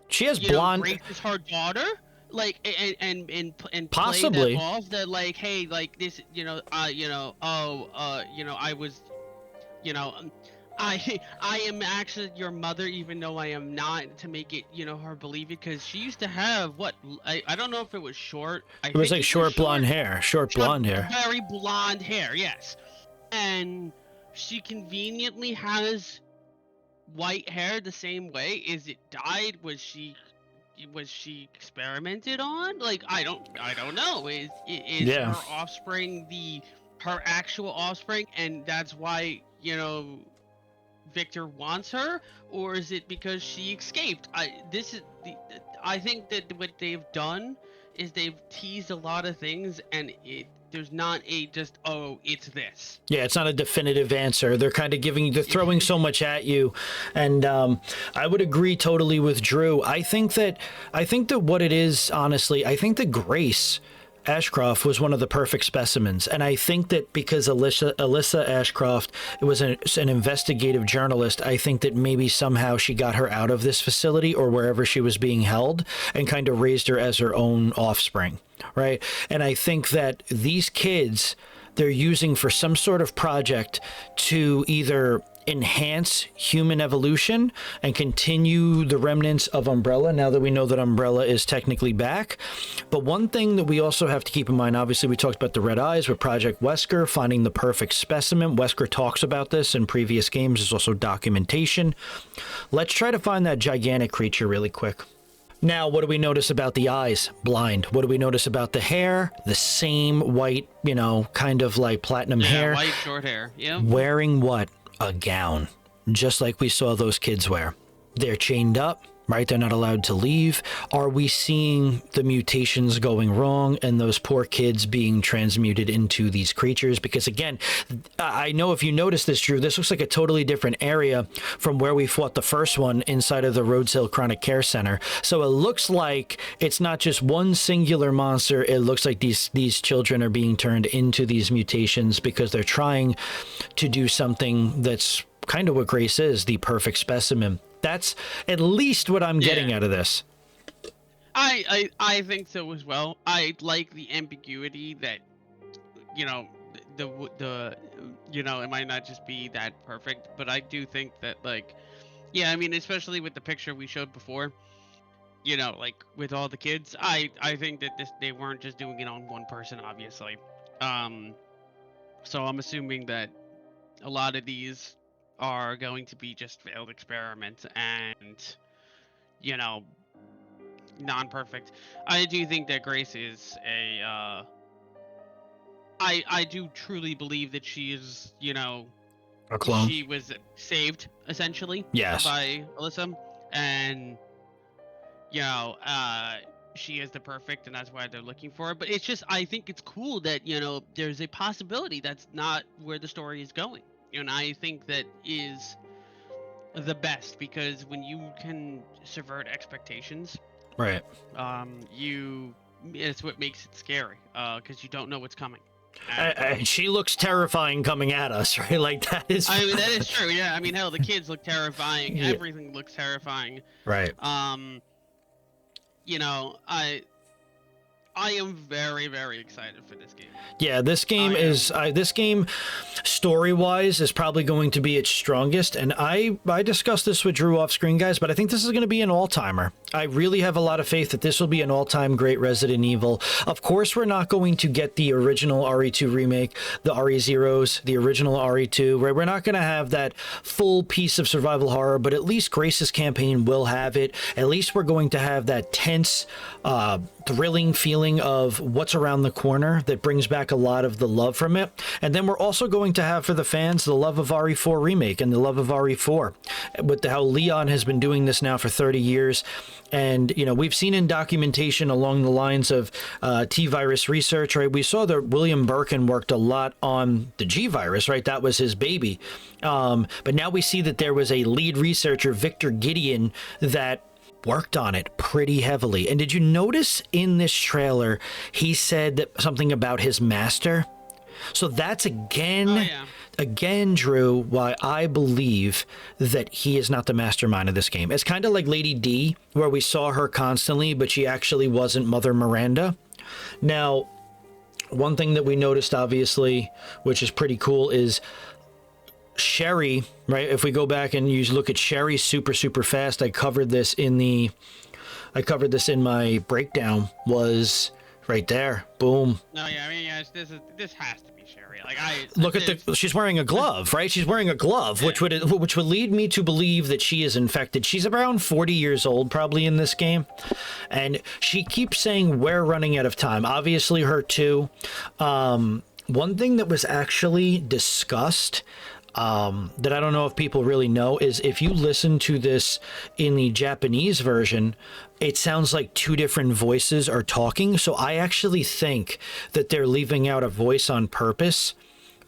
[SPEAKER 1] she has blonde?
[SPEAKER 7] Grace is her daughter. Like, and
[SPEAKER 1] possibly
[SPEAKER 7] play that off, that like, hey, like this, I was, I am actually your mother, even though I am not, to make it, her believe it, because she used to have what, I don't know if it was short.
[SPEAKER 1] It was like short blonde hair, short blonde hair.
[SPEAKER 7] Very blonde hair, yes. And she conveniently has white hair the same way. Is it dyed? Was she experimented on? Like, I don't know. Is her offspring her actual offspring, and that's why Victor wants her, or is it because she escaped? I think that what they've done is they've teased a lot of things, and there's not it's this.
[SPEAKER 1] Yeah, it's not a definitive answer. They're kind of they're throwing so much at you, and I would agree totally with Drew. I think that what it is, honestly, I think that Grace Ashcroft was one of the perfect specimens, and I think that because Alyssa Ashcroft was an investigative journalist, I think that maybe somehow she got her out of this facility or wherever she was being held and kind of raised her as her own offspring, right? And I think that these kids, they're using for some sort of project to either enhance human evolution and continue the remnants of Umbrella, now that we know that Umbrella is technically back. But one thing that we also have to keep in mind, obviously we talked about the red eyes with Project Wesker, finding the perfect specimen. Wesker talks about this in previous games. There's also documentation. Let's try to find that gigantic creature really quick. Now, what do we notice about the eyes? Blind. What do we notice about the hair? The same white, kind of like platinum hair.
[SPEAKER 7] White short hair. Yeah.
[SPEAKER 1] Wearing what? A gown, just like we saw those kids wear. They're chained up, right? They're not allowed to leave. Are we seeing the mutations going wrong and those poor kids being transmuted into these creatures? Because again, I know if you notice this, Drew, this looks like a totally different area from where we fought the first one inside of the Rhodes Hill Chronic Care Center. So it looks like it's not just one singular monster. It looks like these children are being turned into these mutations because they're trying to do something that's kind of what Grace is, the perfect specimen. That's at least what I'm getting out of this.
[SPEAKER 7] I think so as well. I like the ambiguity that, it might not just be that perfect, but I do think that, like, yeah, I mean, especially with the picture we showed before, like with all the kids, I think that they weren't just doing it on one person, obviously. So I'm assuming that a lot of these are going to be just failed experiments and, non-perfect. I do think that Grace is I do truly believe that she is,
[SPEAKER 1] a clone.
[SPEAKER 7] She was saved, essentially.
[SPEAKER 1] Yes.
[SPEAKER 7] By Alyssa. And, she is the perfect, and that's why they're looking for her. But it's just, I think it's cool that, there's a possibility that's not where the story is going. And I think that is the best, because when you can subvert expectations,
[SPEAKER 1] right?
[SPEAKER 7] It's what makes it scary, because you don't know what's coming.
[SPEAKER 1] She looks terrifying coming at us, right? Like that is.
[SPEAKER 7] I mean, that is true. Yeah. I mean, hell, the kids look terrifying. Yeah. Everything looks terrifying.
[SPEAKER 1] Right.
[SPEAKER 7] I am very, very excited for this game.
[SPEAKER 1] Yeah, this game this game story-wise is probably going to be its strongest, and I discussed this with Drew off screen, guys, but I think this is going to be an all-timer. I really have a lot of faith that this will be an all-time great Resident Evil. Of course, we're not going to get the original RE2 remake, the RE0s, the original RE2, right? We're not going to have that full piece of survival horror, but at least Grace's campaign will have it. At least we're going to have that tense, thrilling feeling of what's around the corner that brings back a lot of the love from it. And then we're also going to have for the fans the love of RE4 remake and the love of RE4 with how Leon has been doing this now for 30 years. And, you know, we've seen in documentation along the lines of T-virus research, right? We saw that William Birkin worked a lot on the G-virus, right? That was his baby. But now we see that there was a lead researcher, Victor Gideon, that worked on it pretty heavily. And did you notice in this trailer, he said that something about his master? So that's again, Drew, why I believe that he is not the mastermind of this game. It's kind of like Lady D, where we saw her constantly, but she actually wasn't Mother Miranda. Now, one thing that we noticed, obviously, which is pretty cool, is Sherry, right? If we go back and you look at Sherry super fast, I covered this in my breakdown, was right there. Boom.
[SPEAKER 7] No, yeah, I mean, yeah, this has to be Sherry. Like,
[SPEAKER 1] look at she's wearing a glove, right? She's wearing a glove, which would lead me to believe that she is infected. She's around 40 years old, probably, in this game, and she keeps saying we're running out of time. Obviously, her too. One thing that was actually discussed, that I don't know if people really know, is if you listen to this in the Japanese version, it sounds like two different voices are talking. So I actually think that they're leaving out a voice on purpose.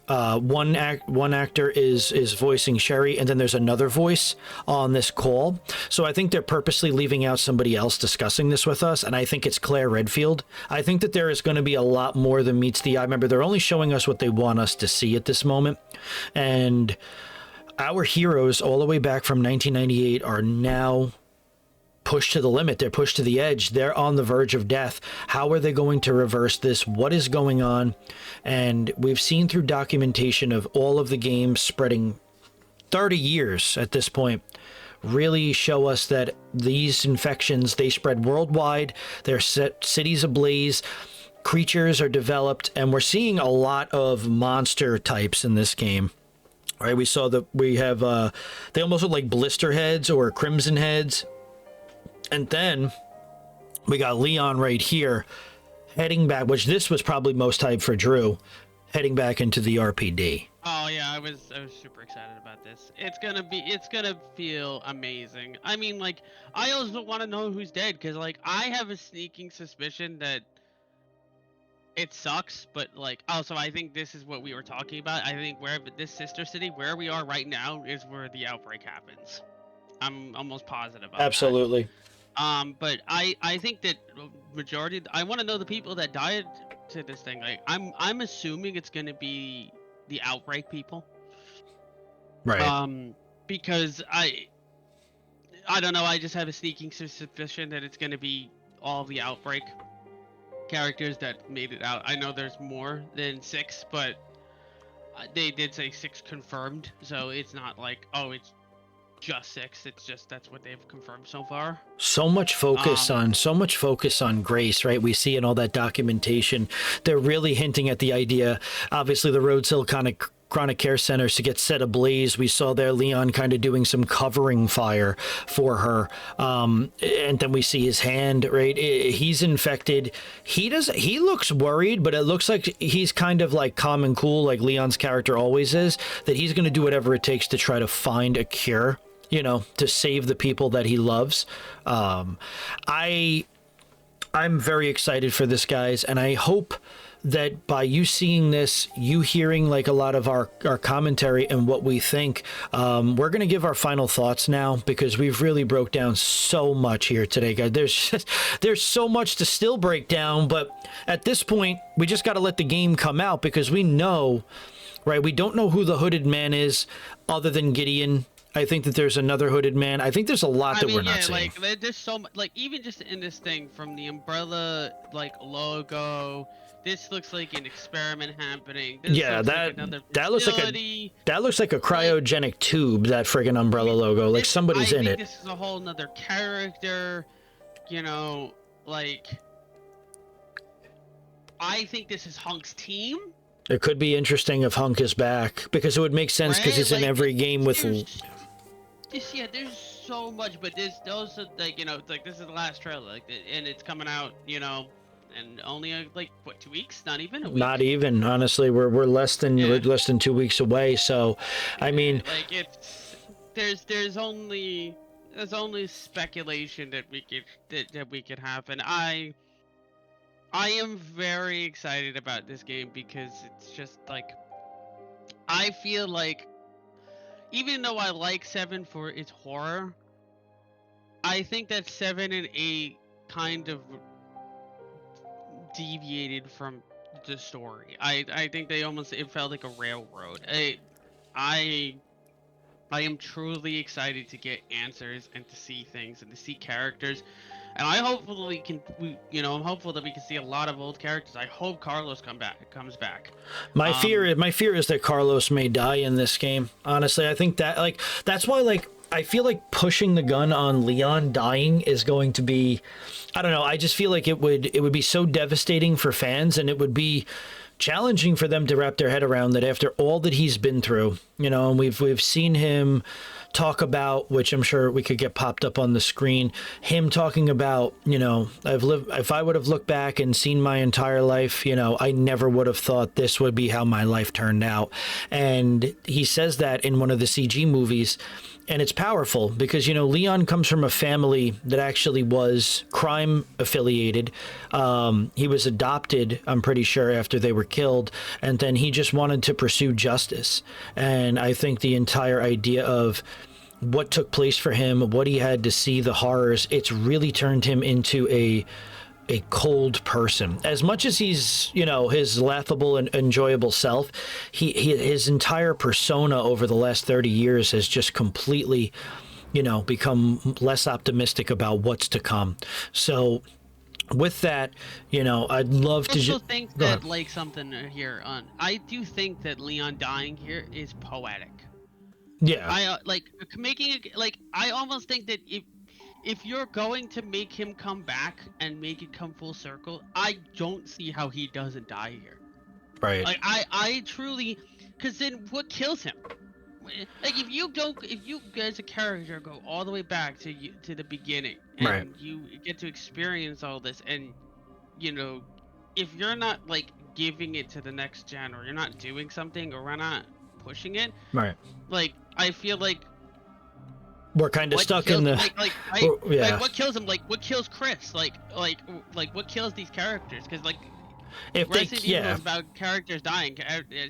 [SPEAKER 1] One actor is voicing Sherry, and then there's another voice on this call. So I think they're purposely leaving out somebody else discussing this with us, and I think it's Claire Redfield. I think that there is going to be a lot more than meets the eye. Remember, they're only showing us what they want us to see at this moment, and our heroes all the way back from 1998 are now pushed to the limit. They're pushed to the edge. They're on the verge of death. How are they going to reverse this? What is going on? And we've seen through documentation of all of the games spreading 30 years at this point, really show us that these infections, they spread worldwide. They're set cities ablaze. Creatures are developed, and we're seeing a lot of monster types in this game. Right? We saw that we have, they almost look like blister heads or crimson heads. And then we got Leon right here heading back, which this was probably most hype for Drew, heading back into the RPD.
[SPEAKER 7] Oh yeah, I was super excited about this. It's gonna feel amazing. I mean, like, I also want to know who's dead, because like I have a sneaking suspicion that it sucks, but like also I think this is what we were talking about. I think where this sister city, where we are right now, is where the outbreak happens. I'm almost positive about
[SPEAKER 1] Absolutely.
[SPEAKER 7] That. But I think that majority, I want to know the people that died to this thing. Like, I'm assuming it's gonna be the outbreak people.
[SPEAKER 1] Right.
[SPEAKER 7] Because I don't know, I just have a sneaking suspicion that it's gonna be all the outbreak characters that made it out. I know there's more than 6, but they did say 6 confirmed, so it's not like, oh, it's just 6. It's just that's what they've confirmed so far.
[SPEAKER 1] So much focus on Grace, right? We see in all that documentation, they're really hinting at the idea. Obviously, the Rhodes Hill Chronic Care Centers to get set ablaze. We saw there Leon kind of doing some covering fire for her, and then we see his hand. Right, he's infected. He looks worried, but it looks like he's kind of like calm and cool, like Leon's character always is. That he's going to do whatever it takes to try to find a cure, you know, to save the people that he loves. I'm very excited for this, guys, and I hope that by you seeing this, you hearing like a lot of our commentary and what we think, we're going to give our final thoughts now, because we've really broke down so much here today, guys. There's so much to still break down, but at this point, we just got to let the game come out, because we know, right? We don't know who the hooded man is other than Gideon. I think that there's another hooded man. I think there's a lot that we're not seeing.
[SPEAKER 7] Like, there's so much, like, even just in this thing, from the umbrella, like, logo, this looks like an experiment happening. This
[SPEAKER 1] that looks like a cryogenic tube, that friggin' umbrella logo. Like, somebody's in it.
[SPEAKER 7] This is a whole nother character. you know, like, I think this is Hunk's team.
[SPEAKER 1] It could be interesting if Hunk is back, because it would make sense because he's in every game with.
[SPEAKER 7] There's so much, but those are like, you know, it's like this is the last trailer, like, and it's coming out, you know, and only like what, 2 weeks? Not even a week.
[SPEAKER 1] Not even, honestly, we're less than 2 weeks away. So, I mean,
[SPEAKER 7] like there's only speculation that we could have, and I am very excited about this game because it's just like, I feel like, even though I like 7 for its horror, I think that 7 and 8 kind of deviated from the story. I think it felt like a railroad. I am truly excited to get answers and to see things and to see characters. And I'm hopeful that we can see a lot of old characters. I hope Carlos comes back.
[SPEAKER 1] My fear is that Carlos may die in this game. Honestly, I think that, like, that's why, like, I feel like pushing the gun on Leon dying is going to be, I don't know, I just feel like it would be so devastating for fans, and it would be challenging for them to wrap their head around that after all that he's been through, you know, and we've seen him talk about, which I'm sure we could get popped up on the screen, him talking about, you know, if I would have looked back and seen my entire life, you know, I never would have thought this would be how my life turned out. And he says that in one of the CG movies. And it's powerful because, you know, Leon comes from a family that actually was crime affiliated. He was adopted, I'm pretty sure, after they were killed. And then he just wanted to pursue justice. And I think the entire idea of what took place for him, what he had to see, the horrors, it's really turned him into a cold person. As much as he's, you know, his laughable and enjoyable self, his entire persona over the last 30 years has just completely, you know, become less optimistic about what's to come. So with that, you know, I'd love to
[SPEAKER 7] just think that, like, something here on, I do think that Leon dying here is poetic.
[SPEAKER 1] Yeah.
[SPEAKER 7] I like making it, like, I almost think that if you're going to make him come back and make it come full circle, I don't see how he doesn't die here.
[SPEAKER 1] Right.
[SPEAKER 7] Like, I truly, because then what kills him? Like, if you as a character go all the way back to the beginning, and
[SPEAKER 1] right,
[SPEAKER 7] you get to experience all this, and, you know, if you're not, like, giving it to the next gen, or you're not doing something, or we're not pushing it,
[SPEAKER 1] right,
[SPEAKER 7] like, I feel like
[SPEAKER 1] we're kind of stuck in the
[SPEAKER 7] like what kills him, like what kills Chris, like what kills these characters, because, like, if Resident Evil is about characters dying,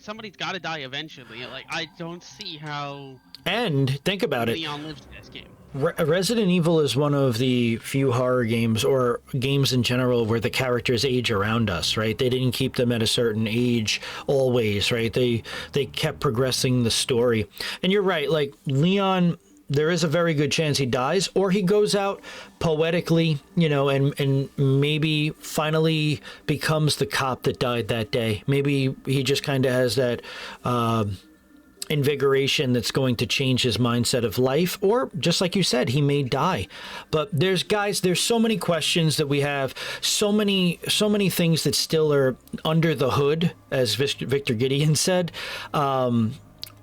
[SPEAKER 7] somebody's got to die eventually. Like, I don't see how.
[SPEAKER 1] And think about
[SPEAKER 7] Leon lives in this game.
[SPEAKER 1] Resident Evil is one of the few horror games, or games in general, where the characters age around us, right? They didn't keep them at a certain age always, right? They kept progressing the story. And you're right, like, Leon, there is a very good chance he dies, or he goes out poetically, you know, and maybe finally becomes the cop that died that day. Maybe he just kind of has that invigoration that's going to change his mindset of life, or just like you said, he may die. But there's so many questions that we have, so many things that still are under the hood, as Victor Gideon said,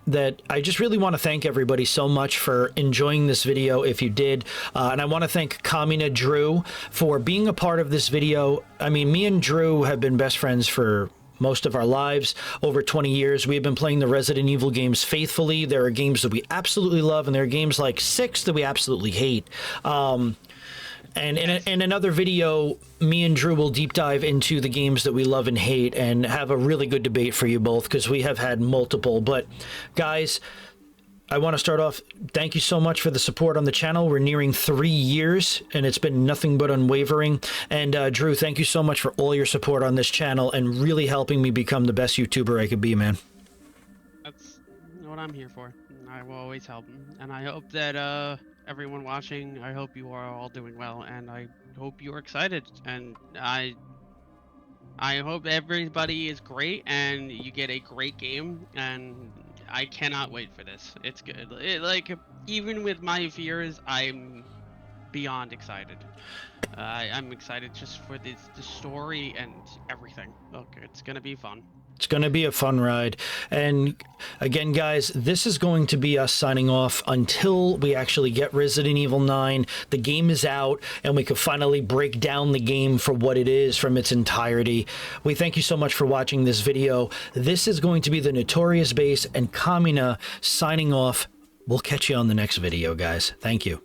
[SPEAKER 1] that I just really want to thank everybody so much for enjoying this video, if you did. And I want to thank Kamina Drew for being a part of this video. I mean, me and Drew have been best friends for most of our lives, over 20 years. We've been playing the Resident Evil games faithfully. There are games that we absolutely love, and there are games like 6 that we absolutely hate. And in another video, me and Drew will deep dive into the games that we love and hate and have a really good debate for you both, because we have had multiple. But guys, I want to start off, thank you so much for the support on the channel. We're nearing 3 years, and it's been nothing but unwavering. And Drew, thank you so much for all your support on this channel and really helping me become the best YouTuber I could be, man.
[SPEAKER 7] That's what I'm here for. I will always help. And I hope that everyone watching, I hope you are all doing well, and I hope you are excited. And I hope everybody is great and you get a great game, and I cannot wait for this. It's good. Like, even with my fears, I'm beyond excited. I'm excited just for the story and everything. Okay, it's gonna be fun.
[SPEAKER 1] It's going to be a fun ride. And again, guys, this is going to be us signing off until we actually get Resident Evil 9. The game is out, and we could finally break down the game for what it is from its entirety. We thank you so much for watching this video. This is going to be the Notorious Base and Kamina signing off. We'll catch you on the next video, guys. Thank you.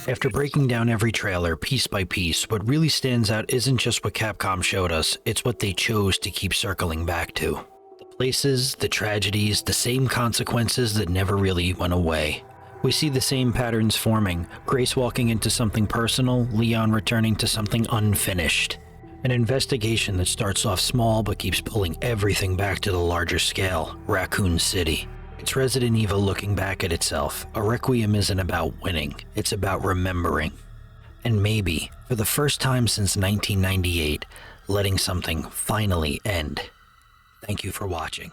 [SPEAKER 1] After breaking down every trailer piece by piece, what really stands out isn't just what Capcom showed us, it's what they chose to keep circling back to. The places, the tragedies, the same consequences that never really went away. We see the same patterns forming, Grace walking into something personal, Leon returning to something unfinished. An investigation that starts off small but keeps pulling everything back to the larger scale, Raccoon City. It's Resident Evil looking back at itself. A Requiem isn't about winning, it's about remembering. And maybe, for the first time since 1998, letting something finally end. Thank you for watching.